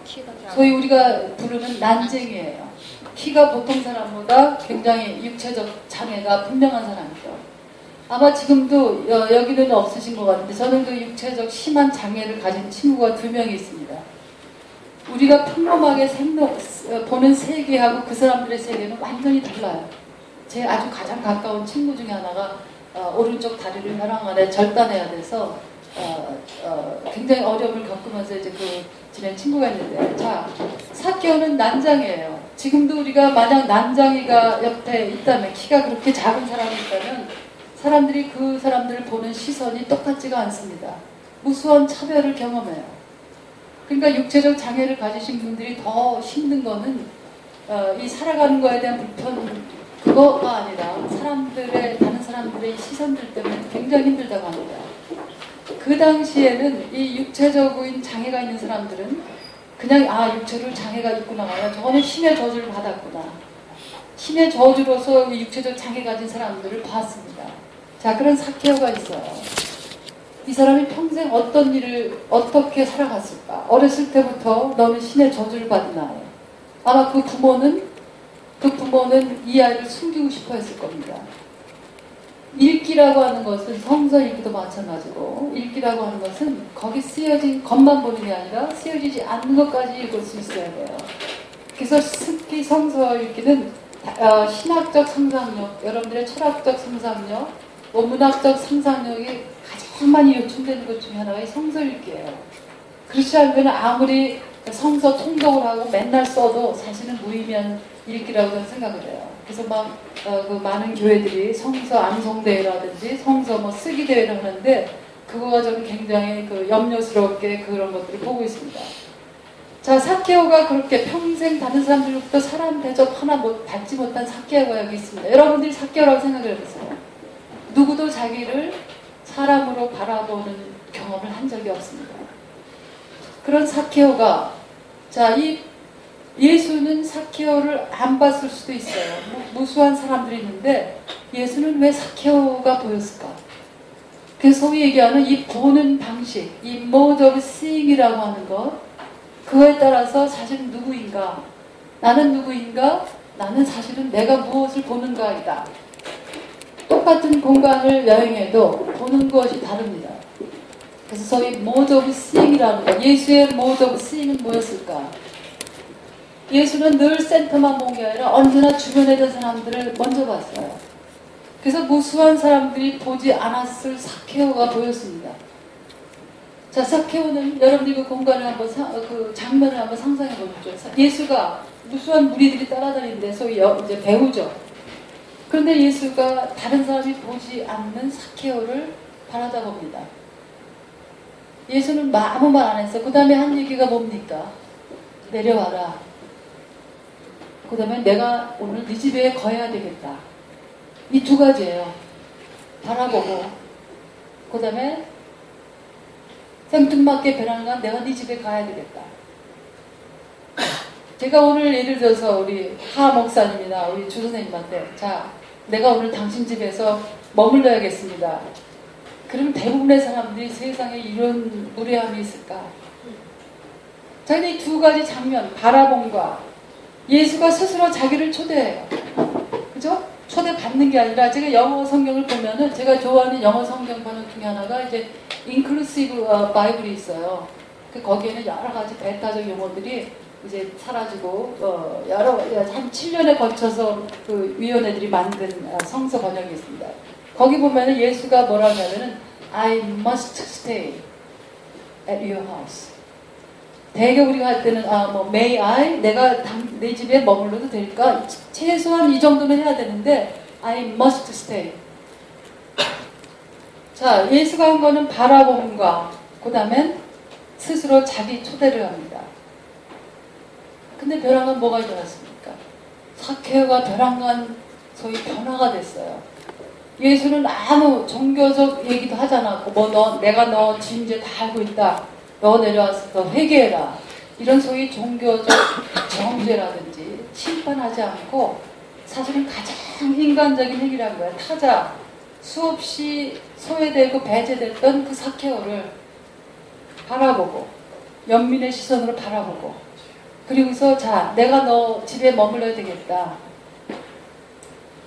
소위 우리가 부르는 난쟁이에요. 키가 보통 사람보다 굉장히 육체적 장애가 분명한 사람이죠. 아마 지금도 여기는 없으신 것 같은데 저는 그 육체적 심한 장애를 가진 친구가 2명이 있습니다. 우리가 평범하게 보는 세계하고 그 사람들의 세계는 완전히 달라요. 제 아주 가장 가까운 친구 중에 하나가 오른쪽 다리를 혈당 안에 절단해야 돼서 굉장히 어려움을 겪으면서 이제 지낸 친구가 있는데, 자, 삭개오는 난장이에요. 지금도 우리가 만약 난장이가 옆에 있다면, 키가 그렇게 작은 사람이 있다면 사람들이 그 사람들을 보는 시선이 똑같지가 않습니다. 무수한 차별을 경험해요. 그러니까 육체적 장애를 가지신 분들이 더 힘든 거는 이 살아가는 거에 대한 불편, 그거가 아니라 다른 사람들의 시선들 때문에 굉장히 힘들다고 합니다. 그 당시에는 이 육체적인 장애가 있는 사람들은 그냥 육체를 장애가 있구나, 저거는 신의 저주를 받았구나, 신의 저주로서 이 육체적 장애 가진 사람들을 봤습니다. 자, 그런 삭개오가 있어요. 이 사람이 평생 어떤 일을 어떻게 살아갔을까? 어렸을 때부터 너는 신의 저주를 받은 아이. 아마 그 부모는 이 아이를 숨기고 싶어 했을 겁니다. 읽기라고 하는 것은 성서 읽기도 마찬가지고, 읽기라고 하는 것은 거기 쓰여진 것만 보는 게 아니라 쓰여지지 않는 것까지 읽을 수 있어야 돼요. 그래서 특히 성서 읽기는 신학적 상상력, 여러분들의 철학적 상상력, 문학적 상상력이 가장 많이 요청되는 것 중에 하나가 이 성서 읽기예요. 그렇지 않으면 아무리 성서 통독을 하고 맨날 써도 사실은 무의미한 읽기라고 저는 생각을 해요. 그래서 그 많은 교회들이 성서 암송대회라든지 성서 쓰기 대회를 하는데, 그거가 저는 굉장히 염려스럽게 그런 것들을 보고 있습니다. 자, 삭개오가 그렇게 평생 다른 사람들로부터 사람 대접 하나 받지 못한 삭개오가 여기 있습니다. 여러분들이 삭개오라고 생각을 해보세요. 누구도 자기를 사람으로 바라보는 경험을 한 적이 없습니다. 그런 삭개오가, 자, 이 예수는 삭개오를 안 봤을 수도 있어요. 무수한 사람들이 있는데 예수는 왜 삭개오가 보였을까? 그래서 소위 얘기하는 이 보는 방식, 이 mode of seeing이라고 하는 것, 그거에 따라서 사실은 누구인가? 나는 누구인가? 나는 사실은 내가 무엇을 보는가이다. 똑같은 공간을 여행해도 보는 것이 다릅니다. 그래서 소위 mode of seeing이라는 것, 예수의 mode of seeing은 뭐였을까? 예수는 늘 센터만 본 게 아니라 언제나 주변에 있는 사람들을 먼저 봤어요. 그래서 무수한 사람들이 보지 않았을 삭개오가 보였습니다. 자, 삭개오는 여러분들이 그 공간을 한번 그 장면을 한번 상상해 보십시오. 예수가 무수한 무리들이 따라다니는데 소위 이제 배우죠. 그런데 예수가 다른 사람이 보지 않는 삭개오를 바라다 봅니다. 예수는 아무 말 안 했어요. 그 다음에 한 얘기가 뭡니까? 내려와라. 그 다음에 내가 오늘 네 집에 거해야 되겠다. 이 2가지예요. 바라보고, 그 다음에 생뚱맞게 변하는 내가 네 집에 가야 되겠다. 제가 오늘 예를 들어서 우리 하 목사님이나 우리 주 선생님한테, 자, 내가 오늘 당신 집에서 머물러야겠습니다. 그럼 대부분의 사람들이 세상에 이런 무례함이 있을까? 자, 이 2가지 장면, 바라봄과 예수가 스스로 자기를 초대해요. 그죠? 초대받는 게 아니라, 제가 영어 성경을 보면은 제가 좋아하는 영어 성경 번역 중에 하나가 이제 inclusive 바이블이 있어요. 거기에는 여러 가지 베타적 용어들이 이제 사라지고 한 7년에 거쳐서 그 위원회들이 만든 성서 번역이 있습니다. 거기 보면은 예수가 뭐라고 하냐면은 I must stay at your house. 대개 우리가 할 때는 may I? 내가 내 집에 머물러도 될까? 최소한 이 정도는 해야 되는데 I must stay. 자, 예수가 한 거는 바라봄과 그 다음엔 스스로 자기 초대를 합니다. 근데 벼랑간 뭐가 일어났습니까? 삭개오가 벼랑간 소위 변화가 됐어요. 예수는 아무 종교적 얘기도 하지 않았고 내가 너 진죄 다 알고 있다. 너 내려와서 너 회개해라. 이런 소위 종교적 정죄라든지 심판하지 않고 사실은 가장 인간적인 행위를 한 거예요. 타자 수없이 소외되고 배제됐던 그 삭개오를 바라보고 연민의 시선으로 바라보고 그리고서 자 내가 너 집에 머물러야 되겠다.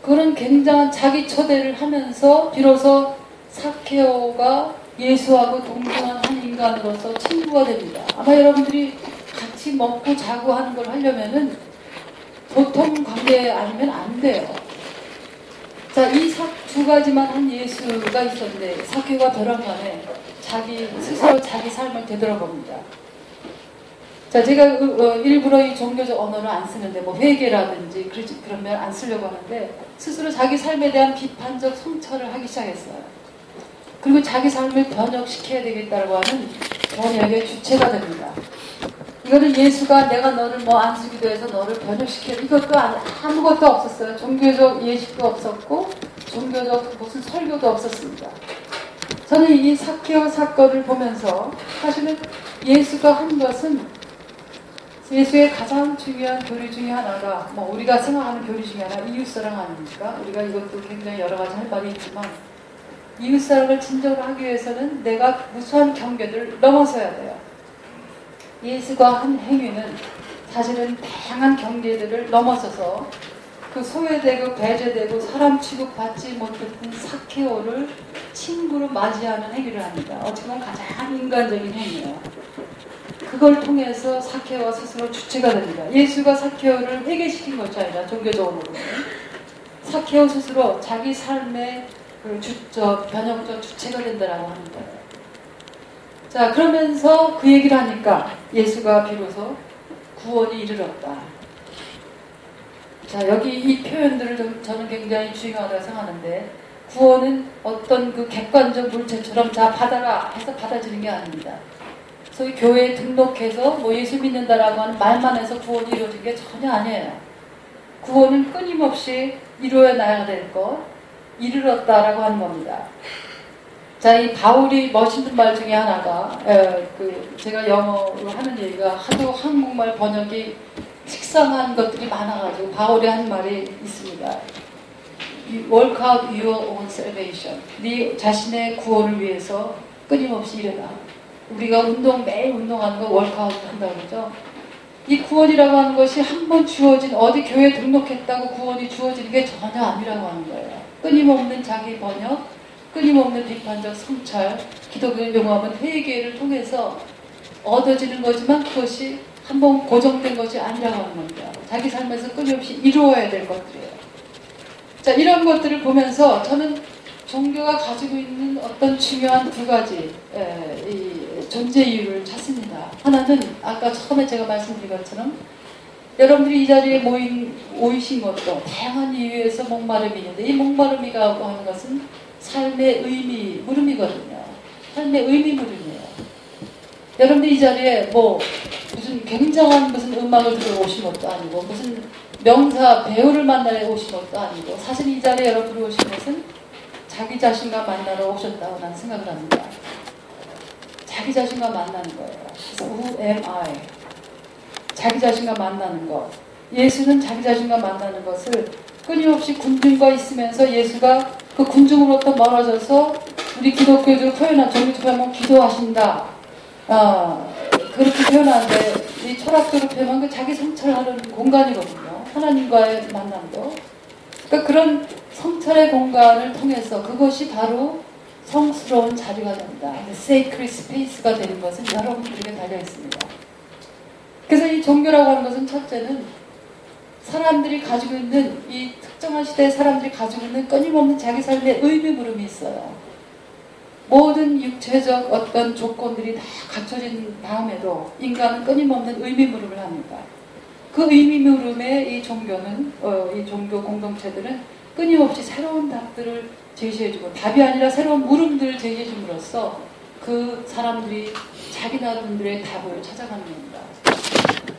그런 굉장한 자기 초대를 하면서 비로소 삭개오가 예수하고 동등한 한 인간으로서 친구가 됩니다. 아마 여러분들이 같이 먹고 자고 하는 걸 하려면은 보통 관계 아니면 안 돼요. 자, 이 두 가지만 한 예수가 있었는데 삭개오가 벼랑간에 스스로 자기 삶을 되돌아봅니다. 자, 제가 일부러 이 종교적 언어를 안 쓰는데 뭐 회개라든지 그러면 안 쓰려고 하는데 스스로 자기 삶에 대한 비판적 성찰을 하기 시작했어요. 그리고 자기 삶을 번역시켜야 되겠다고 하는 번역의 주체가 됩니다. 이거는 예수가 내가 너를 안수기도 해서 너를 번역시켜 이것도 아무것도 없었어요. 종교적 예식도 없었고 종교적 무슨 설교도 없었습니다. 저는 이 삭개오 사건을 보면서 사실은 예수가 한 것은 예수의 가장 중요한 교리 중에 하나가 우리가 생각하는 교리 중에 하나 이웃사랑 아닙니까? 우리가 이것도 굉장히 여러 가지 할 말이 있지만 이웃사랑을 진정으로 하기 위해서는 내가 무수한 경계를 넘어서야 돼요. 예수가 한 행위는 사실은 다양한 경계들을 넘어서서 그 소외되고 배제되고 사람 취급받지 못했던 삭개오를 친구로 맞이하는 행위를 합니다. 어떻게 보면 가장 인간적인 행위예요. 그걸 통해서 삭개오가 스스로 주체가 됩니다. 예수가 삭개오를 회개시킨 것이 아니라 종교적으로는 삭개오 스스로 자기 삶의 변형적 주체가 된다라고 하는 거예요. 자, 그러면서 그 얘기를 하니까 예수가 비로소 구원이 이르렀다. 자, 여기 이 표현들을 저는 굉장히 중요하다고 생각하는데 구원은 어떤 그 객관적 물체처럼 자 받아라 해서 받아지는 게 아닙니다. 소위 교회에 등록해서 예수 믿는다라고 하는 말만 해서 구원이 이루어진 게 전혀 아니에요. 구원은 끊임없이 이루어나야 될 것, 이르렀다라고 하는 겁니다. 자, 이 바울이 멋있는 말 중에 하나가 제가 영어로 하는 얘기가 하도 한국말 번역이 식상한 것들이 많아가지고 바울이 한 말이 있습니다. Work out your own salvation. 네 자신의 구원을 위해서 끊임없이 일어나. 우리가 매일 운동하는 거 월크아웃 한다고 그러죠. 이 구원이라고 하는 것이 한 번 주어진 어디 교회에 등록했다고 구원이 주어지는 게 전혀 아니라고 하는 거예요. 끊임없는 자기 번역, 끊임없는 비판적 성찰, 기독교를 용어하면 회개를 통해서 얻어지는 거지만 그것이 한 번 고정된 것이 아니라고 하는 겁니다. 자기 삶에서 끊임없이 이루어야 될 것들이에요. 자, 이런 것들을 보면서 저는 종교가 가지고 있는 어떤 중요한 두 가지 이 존재 이유를 찾습니다. 하나는 아까 처음에 제가 말씀드린 것처럼 여러분들이 이 자리에 모이신 것도 다양한 이유에서 목마름이 있는데 이 목마름이라고 하는 것은 삶의 의미 물음이거든요. 삶의 의미 물음이에요. 여러분들 이 자리에 무슨 굉장한 무슨 음악을 들어 오신 것도 아니고 무슨 명사 배우를 만나러 오신 것도 아니고 사실 이 자리에 여러분들이 오신 것은 자기 자신과 만나러 오셨다고 난 생각을 합니다. 자기 자신과 만나는 거예요. 그래서 Who am I? 자기 자신과 만나는 것. 예수는 자기 자신과 만나는 것을 끊임없이 군중과 있으면서 예수가 그 군중으로부터 멀어져서 우리 기독교적으로 표현한 종교적 표현은 기도하신다. 그렇게 표현하는데 이 철학적으로 표현한 그 자기 성찰하는 공간이거든요. 하나님과의 만남도. 그러니까 그런 성찰의 공간을 통해서 그것이 바로 성스러운 자리가 됩니다. sacred space가 되는 것은 여러분들에게 달려 있습니다. 그래서 이 종교라고 하는 것은 첫째는 사람들이 가지고 있는 이 특정한 시대의 사람들이 가지고 있는 끊임없는 자기 삶의 의미 물음이 있어요. 모든 육체적 어떤 조건들이 다 갖춰진 다음에도 인간은 끊임없는 의미 물음을 합니다. 그 의미 물음에 이 종교는 이 종교 공동체들은 끊임없이 새로운 답들을 제시해주고 답이 아니라 새로운 물음들을 제시해줌으로써 그 사람들이 자기 나름대로의 답을 찾아가는 겁니다.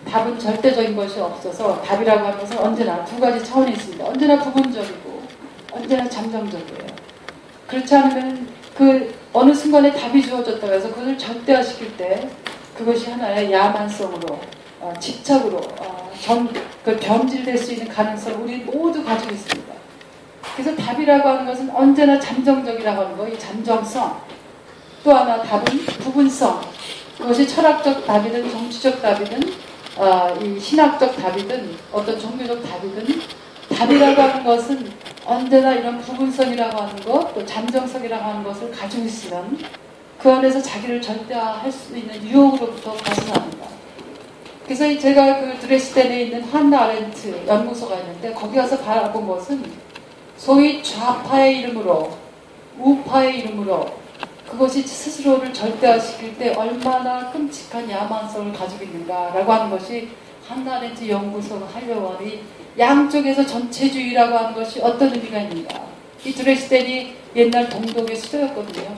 답은 절대적인 것이 없어서 답이라고 하는 것은 언제나 두 가지 차원이 있습니다. 언제나 부분적이고 언제나 잠정적이에요. 그렇지 않으면 그 어느 순간에 답이 주어졌다고 해서 그것을 절대화시킬 때 그것이 하나의 야만성으로 집착으로 그 변질될 수 있는 가능성을 우리 모두 가지고 있습니다. 그래서 답이라고 하는 것은 언제나 잠정적이라고 하는 거, 이 잠정성. 또 하나 답은 부분성. 그것이 철학적 답이든 정치적 답이든 이 신학적 답이든 어떤 종교적 답이든 답이라고 하는 것은 언제나 이런 부분성이라고 하는 것, 또 잠정성이라고 하는 것을 가지고 있으면 그 안에서 자기를 절대화할 수 있는 유혹으로부터 벗어납니다. 그래서 제가 그 드레스덴에 있는 한나 아렌트 연구소가 있는데 거기 가서 바라본 것은 소위 좌파의 이름으로 우파의 이름으로 그것이 스스로를 절대화시킬 때 얼마나 끔찍한 야만성을 가지고 있는가라고 하는 것이 한나 아렌트 연구소가 하려고 하니 양쪽에서 전체주의라고 하는 것이 어떤 의미가 있는가. 이 드레스덴이 옛날 동독의 수도였거든요.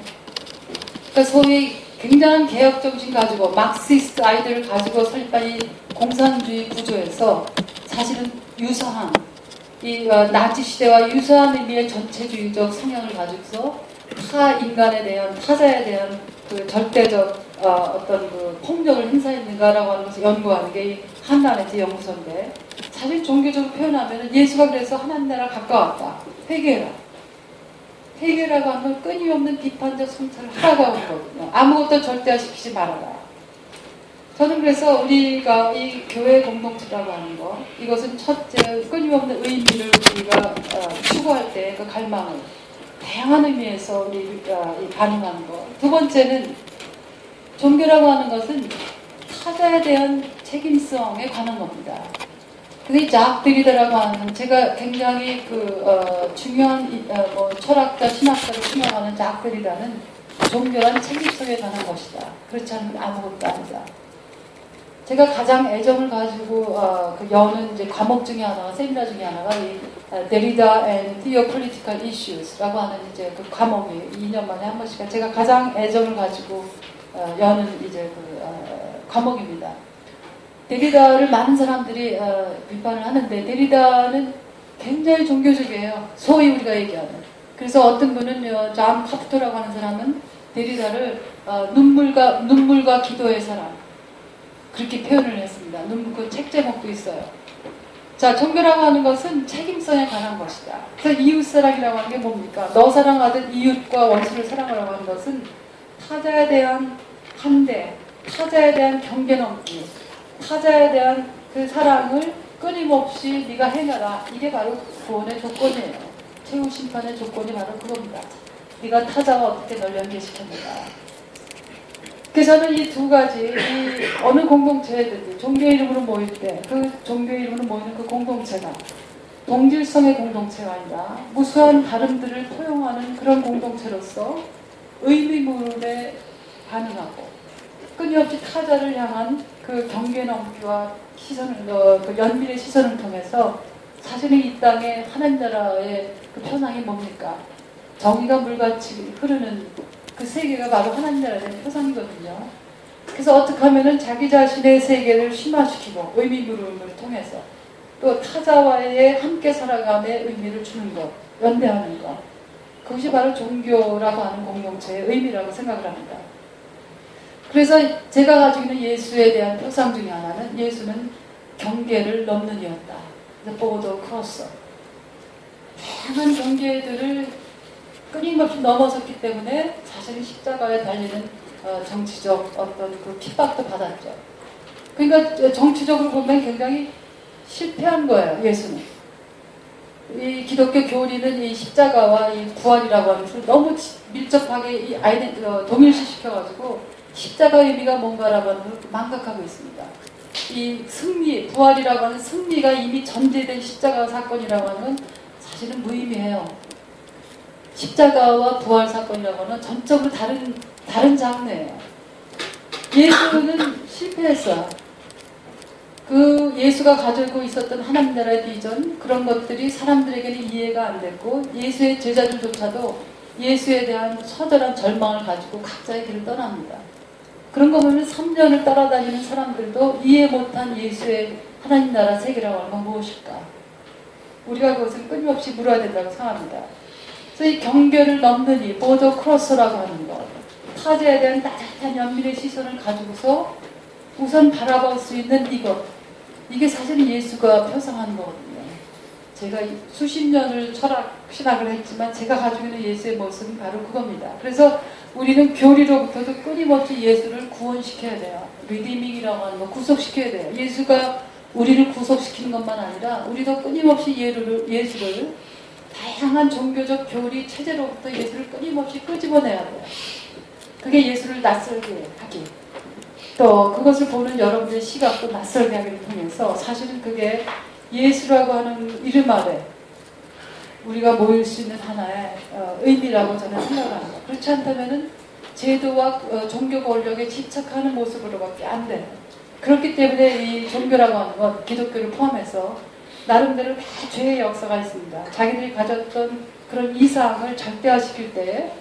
그러니까 소위 굉장한 개혁정신 가지고 막시스트 아이들을 가지고 설립한 이 공산주의 구조에서 사실은 유사한 이 나치 시대와 유사한 의미의 전체주의적 성향을 가지고서 타 인간에 대한 타자에 대한 그 절대적 어떤 그 폭력을 행사했는가라고 하는 것을 연구하는 게 이 한나 아렌트 연구소인데 사실 종교적으로 표현하면 예수가 그래서 하나님 나라 가까웠다. 회개해라. 회개라고 하면 끊임없는 비판적 성찰을 하라고 하는 거거든요. 아무것도 절대화시키지 말아라. 저는 그래서 우리가 이 교회 공동체라고 하는 거 이것은 첫째 끊임없는 의미를 우리가 추구할 때 그 갈망을 다양한 의미에서 우리가 반응하는 거. 두 번째는 종교라고 하는 것은 타자에 대한 책임성에 관한 겁니다. 그게 작 데리다라고 하는 제가 굉장히 중요한 철학자, 신학자를 추명하는 작 데리다는 종교란 책임성에 관한 것이다. 그렇지 않으면 아무것도 아니다. 제가 가장 애정을 가지고 여는 이제 과목 중에 하나가 세미나 중에 하나가 이 데리다 and Theopolitical Issues라고 하는 이제 그 과목이 2년 만에 한 번씩 제가 가장 애정을 가지고 여는 이제 과목입니다. 데리다를 많은 사람들이 비판을 하는데 데리다는 굉장히 종교적이에요. 소위 우리가 얘기하는. 그래서 어떤 분은 존 카프터라고 하는 사람은 데리다를 눈물과 기도의 사람 그렇게 표현을 했습니다. 그 책 제목도 있어요. 자, 종교라고 하는 것은 책임성에 관한 것이다. 그래서 이웃사랑이라고 하는 게 뭡니까? 너 사랑하듯 이웃과 원수를 사랑하라고 하는 것은 타자에 대한 환대, 타자에 대한 경계 넘기, 타자에 대한 그 사랑을 끊임없이 네가 행하라. 이게 바로 구원의 조건이에요. 최후 심판의 조건이 바로 그겁니다. 네가 타자와 어떻게 널 연계시켰는가. 그래서 저는 이 두 가지, 이 어느 공동체든지 종교 이름으로 모일 때 그 종교 이름으로 모이는 그 공동체가 동질성의 공동체가 아니라 무수한 다름들을 포용하는 그런 공동체로서 의미물에 반응하고 끊임없이 타자를 향한 그 경계 넘기와 시선을, 그 연민의 시선을 통해서 사실은 이 땅에 하나님 나라의 그 표상이 뭡니까? 정의가 물같이 흐르는 그 세계가 바로 하나님 나라의 표상이거든요. 그래서 어떻게 하면은 자기 자신의 세계를 심화시키고 의미물음을 통해서 또 타자와의 함께 살아감의 의미를 주는 것, 연대하는 것. 그것이 바로 종교라고 하는 공동체의 의미라고 생각을 합니다. 그래서 제가 가지고 있는 예수에 대한 표상 중에 하나는 예수는 경계를 넘는 이었다. The border crosser. 다양한 경계들을 끊임없이 넘어섰기 때문에 사실은 십자가에 달리는 정치적 어떤 그 핍박도 받았죠. 그러니까 정치적으로 보면 굉장히 실패한 거예요, 예수는. 이 기독교 교리는 이 십자가와 이 부활이라고 하는 것을 너무 밀접하게 이 동일시시켜가지고 십자가의 의미가 뭔가라고 하는 걸 망각하고 있습니다. 이 승리, 부활이라고 하는 승리가 이미 전제된 십자가 사건이라고 하는 사실은 무의미해요. 십자가와 부활 사건이라고 하는 전적으로 다른 장르예요. 예수는 실패했어요. 그 예수가 가지고 있었던 하나님 나라의 비전, 그런 것들이 사람들에게는 이해가 안 됐고, 예수의 제자들조차도 예수에 대한 처절한 절망을 가지고 각자의 길을 떠납니다. 그런 거 보면 3년을 따라다니는 사람들도 이해 못한 예수의 하나님 나라 세계라고 하는 건 무엇일까? 우리가 그것을 끊임없이 물어야 된다고 생각합니다. 그래서 이 경계를 넘는 이 보더 크로스라고 하는 것, 타자에 대한 따뜻한 연민의 시선을 가지고서 우선 바라볼 수 있는 이것, 이게 사실은 예수가 표상한 거거든요. 제가 수십 년을 신학을 했지만 제가 가지고 있는 예수의 모습은 바로 그겁니다. 그래서 우리는 교리로부터도 끊임없이 예수를 구원시켜야 돼요. 리디밍이라고 하는 거 구속시켜야 돼요. 예수가 우리를 구속시키는 것만 아니라 우리도 끊임없이 예수를 다양한 종교적 교리 체제로부터 예수를 끊임없이 끄집어내야 돼요. 그게 예수를 낯설게 하기. 또 그것을 보는 여러분의 시각도 낯설게 하기를 통해서 사실은 그게 예수라고 하는 이름 아래 우리가 모일 수 있는 하나의 의미라고 저는 생각합니다. 그렇지 않다면 제도와 종교 권력에 집착하는 모습으로밖에 안 돼요. 그렇기 때문에 이 종교라고 하는 것, 기독교를 포함해서 나름대로 다 죄의 역사가 있습니다. 자기들이 가졌던 그런 이상을 절대화시킬 때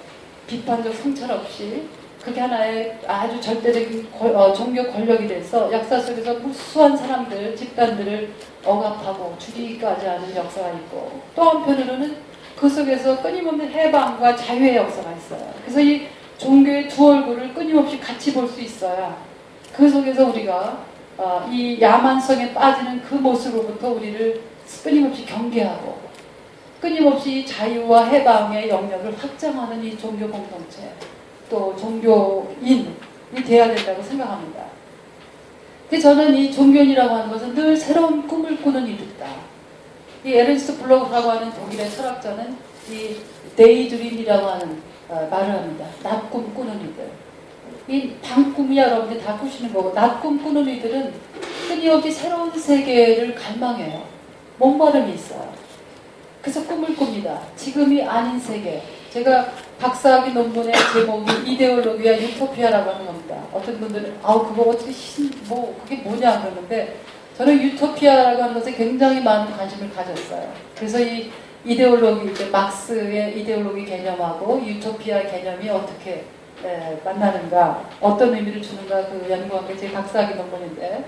비판적 성찰 없이 그게 하나의 아주 절대적인 종교 권력이 돼서 역사 속에서 무수한 사람들, 집단들을 억압하고 죽이기까지 하는 역사가 있고, 또 한편으로는 그 속에서 끊임없는 해방과 자유의 역사가 있어요. 그래서 이 종교의 두 얼굴을 끊임없이 같이 볼 수 있어야 그 속에서 우리가 이 야만성에 빠지는 그 모습으로부터 우리를 끊임없이 경계하고 끊임없이 자유와 해방의 영역을 확장하는 이 종교 공동체, 또 종교인이 돼야 된다고 생각합니다. 그래서 저는 이 종교인이라고 하는 것은 늘 새로운 꿈을 꾸는 이들이다. 이 에른스트 블록이라고 하는 독일의 철학자는 이 데이드림이라고 하는 말을 합니다. 낮꿈 꾸는 이들. 이 밤꿈이 여러분들이 다 꾸시는 거고, 낮꿈 꾸는 이들은 끊임없이 새로운 세계를 갈망해요. 목마름이 있어요. 그래서 꿈을 꿉니다. 지금이 아닌 세계. 제가 박사학위 논문의 제목이 이데올로기와 유토피아라고 하는 겁니다. 어떤 분들은 그거 어떻게 그게 뭐냐 그러는데, 저는 유토피아라고 하는 것에 굉장히 많은 관심을 가졌어요. 그래서 이 이데올로기, 막스의 이데올로기 개념하고 유토피아 개념이 어떻게 만나는가, 어떤 의미를 주는가, 그 연구한 게 제 박사학위 논문인데,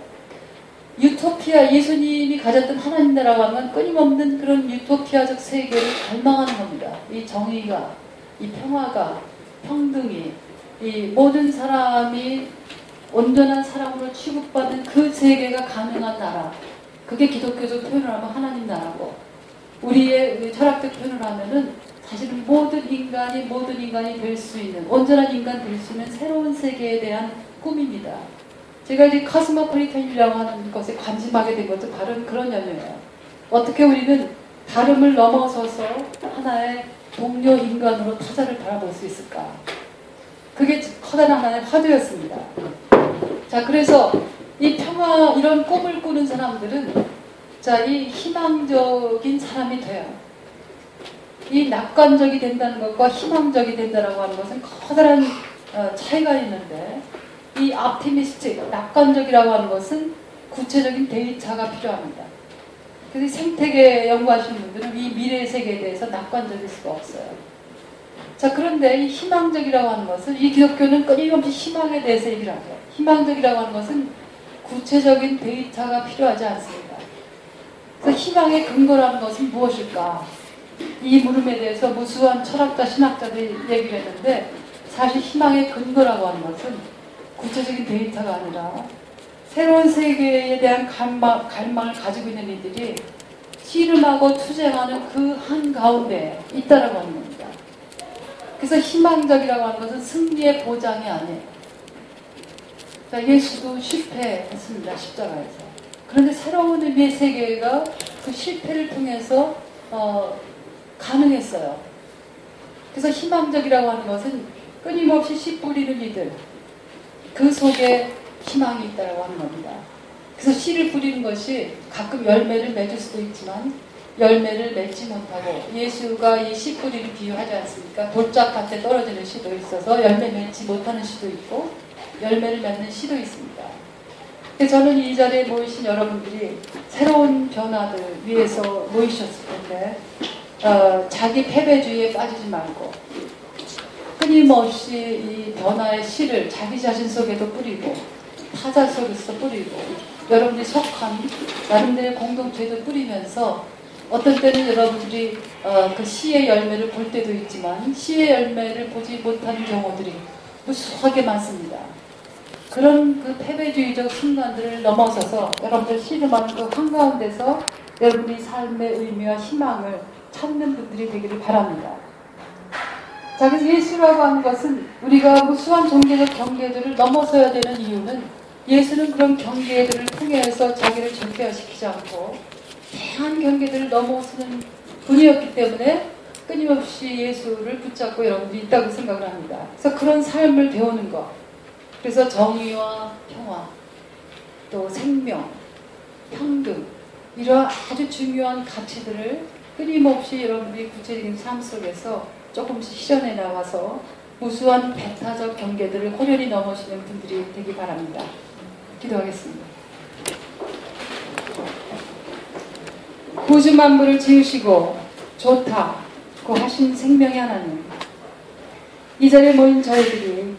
유토피아, 예수님이 가졌던 하나님 나라고 하면 끊임없는 그런 유토피아적 세계를 갈망하는 겁니다. 이 정의가, 이 평화가, 평등이, 이 모든 사람이 온전한 사람으로 취급받는 그 세계가 가능한 나라, 그게 기독교적 표현을 하면 하나님 나라고, 우리의 철학적 표현을 하면은 사실은 모든 인간이 될 수 있는, 온전한 인간 될 수 있는 새로운 세계에 대한 꿈입니다. 제가 이제 코스모폴리탄이라고 하는 것에 관심하게 된 것도 바로 그런 연유예요. 어떻게 우리는 다름을 넘어서서 하나의 동료 인간으로 타자를 바라볼 수 있을까? 그게 커다란 하나의 화두였습니다. 자, 그래서 이 평화, 이런 꿈을 꾸는 사람들은 이 희망적인 사람이 돼요. 이 낙관적이 된다는 것과 희망적이 된다라고 하는 것은 커다란 차이가 있는데, 이 optimistic, 낙관적이라고 하는 것은 구체적인 데이터가 필요합니다. 그래서 생태계 연구하시는 분들은 이 미래의 세계에 대해서 낙관적일 수가 없어요. 자, 그런데 이 희망적이라고 하는 것은, 이 기독교는 끊임없이 희망에 대해서 얘기를 하죠. 희망적이라고 하는 것은 구체적인 데이터가 필요하지 않습니다. 그래서 희망의 근거라는 것은 무엇일까? 이 물음에 대해서 무수한 철학자, 신학자들이 얘기를 했는데, 사실 희망의 근거라고 하는 것은 구체적인 데이터가 아니라 새로운 세계에 대한 갈망을 가지고 있는 이들이 씨름하고 투쟁하는 그 한가운데 있다라고 하는 겁니다. 그래서 희망적이라고 하는 것은 승리의 보장이 아니에요. 자, 예수도 실패했습니다. 십자가에서. 그런데 새로운 의미의 세계가 그 실패를 통해서 가능했어요. 그래서 희망적이라고 하는 것은 끊임없이 씨 뿌리는 이들, 그 속에 희망이 있다고 하는 겁니다. 그래서 씨를 뿌리는 것이 가끔 열매를 맺을 수도 있지만 열매를 맺지 못하고, 예수가 이 씨 뿌리를 비유하지 않습니까? 돌짝밭에 떨어지는 씨도 있어서 열매 맺지 못하는 씨도 있고 열매를 맺는 씨도 있습니다. 그래서 저는 이 자리에 모이신 여러분들이 새로운 변화들 위해서 모이셨을 텐데 자기 패배주의에 빠지지 말고 끊임없이 이 변화의 씨를 자기 자신 속에도 뿌리고 타자 속에서 뿌리고 여러분들이 속한 나름대로의 공동체도 뿌리면서 어떤 때는 여러분들이 그 씨의 열매를 볼 때도 있지만 씨의 열매를 보지 못하는 경우들이 무수하게 많습니다. 그런 그 패배주의적 순간들을 넘어서서 여러분들 씨름하는 그 한가운데서 여러분이 삶의 의미와 희망을 찾는 분들이 되기를 바랍니다. 자, 그래서 예수라고 하는 것은 우리가 무수한 종교적 경계들을 넘어서야 되는 이유는 예수는 그런 경계들을 통해서 자기를 절대화시키지 않고 다양한 경계들을 넘어서는 분이었기 때문에 끊임없이 예수를 붙잡고 여러분들이 있다고 생각을 합니다. 그래서 그런 삶을 배우는 것, 그래서 정의와 평화, 또 생명, 평등, 이러한 아주 중요한 가치들을 끊임없이 여러분들이 구체적인 삶 속에서 조금씩 실현해 나가서 무수한 배타적 경계들을 호련히 넘으시는 분들이 되기 바랍니다. 기도하겠습니다. 우주 만물을 지으시고 좋다고 하신 생명의 하나님, 이 자리에 모인 저희들이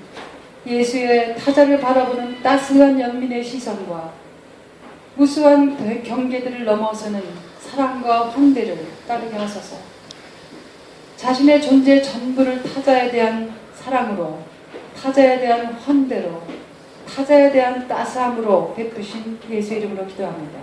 예수의 타자를 바라보는 따스한 연민의 시선과 무수한 경계들을 넘어서는 사랑과 환대를 따르게 하소서. 자신의 존재 전부를 타자에 대한 사랑으로, 타자에 대한 환대로, 타자에 대한 따스함으로 베푸신 예수 이름으로 기도합니다.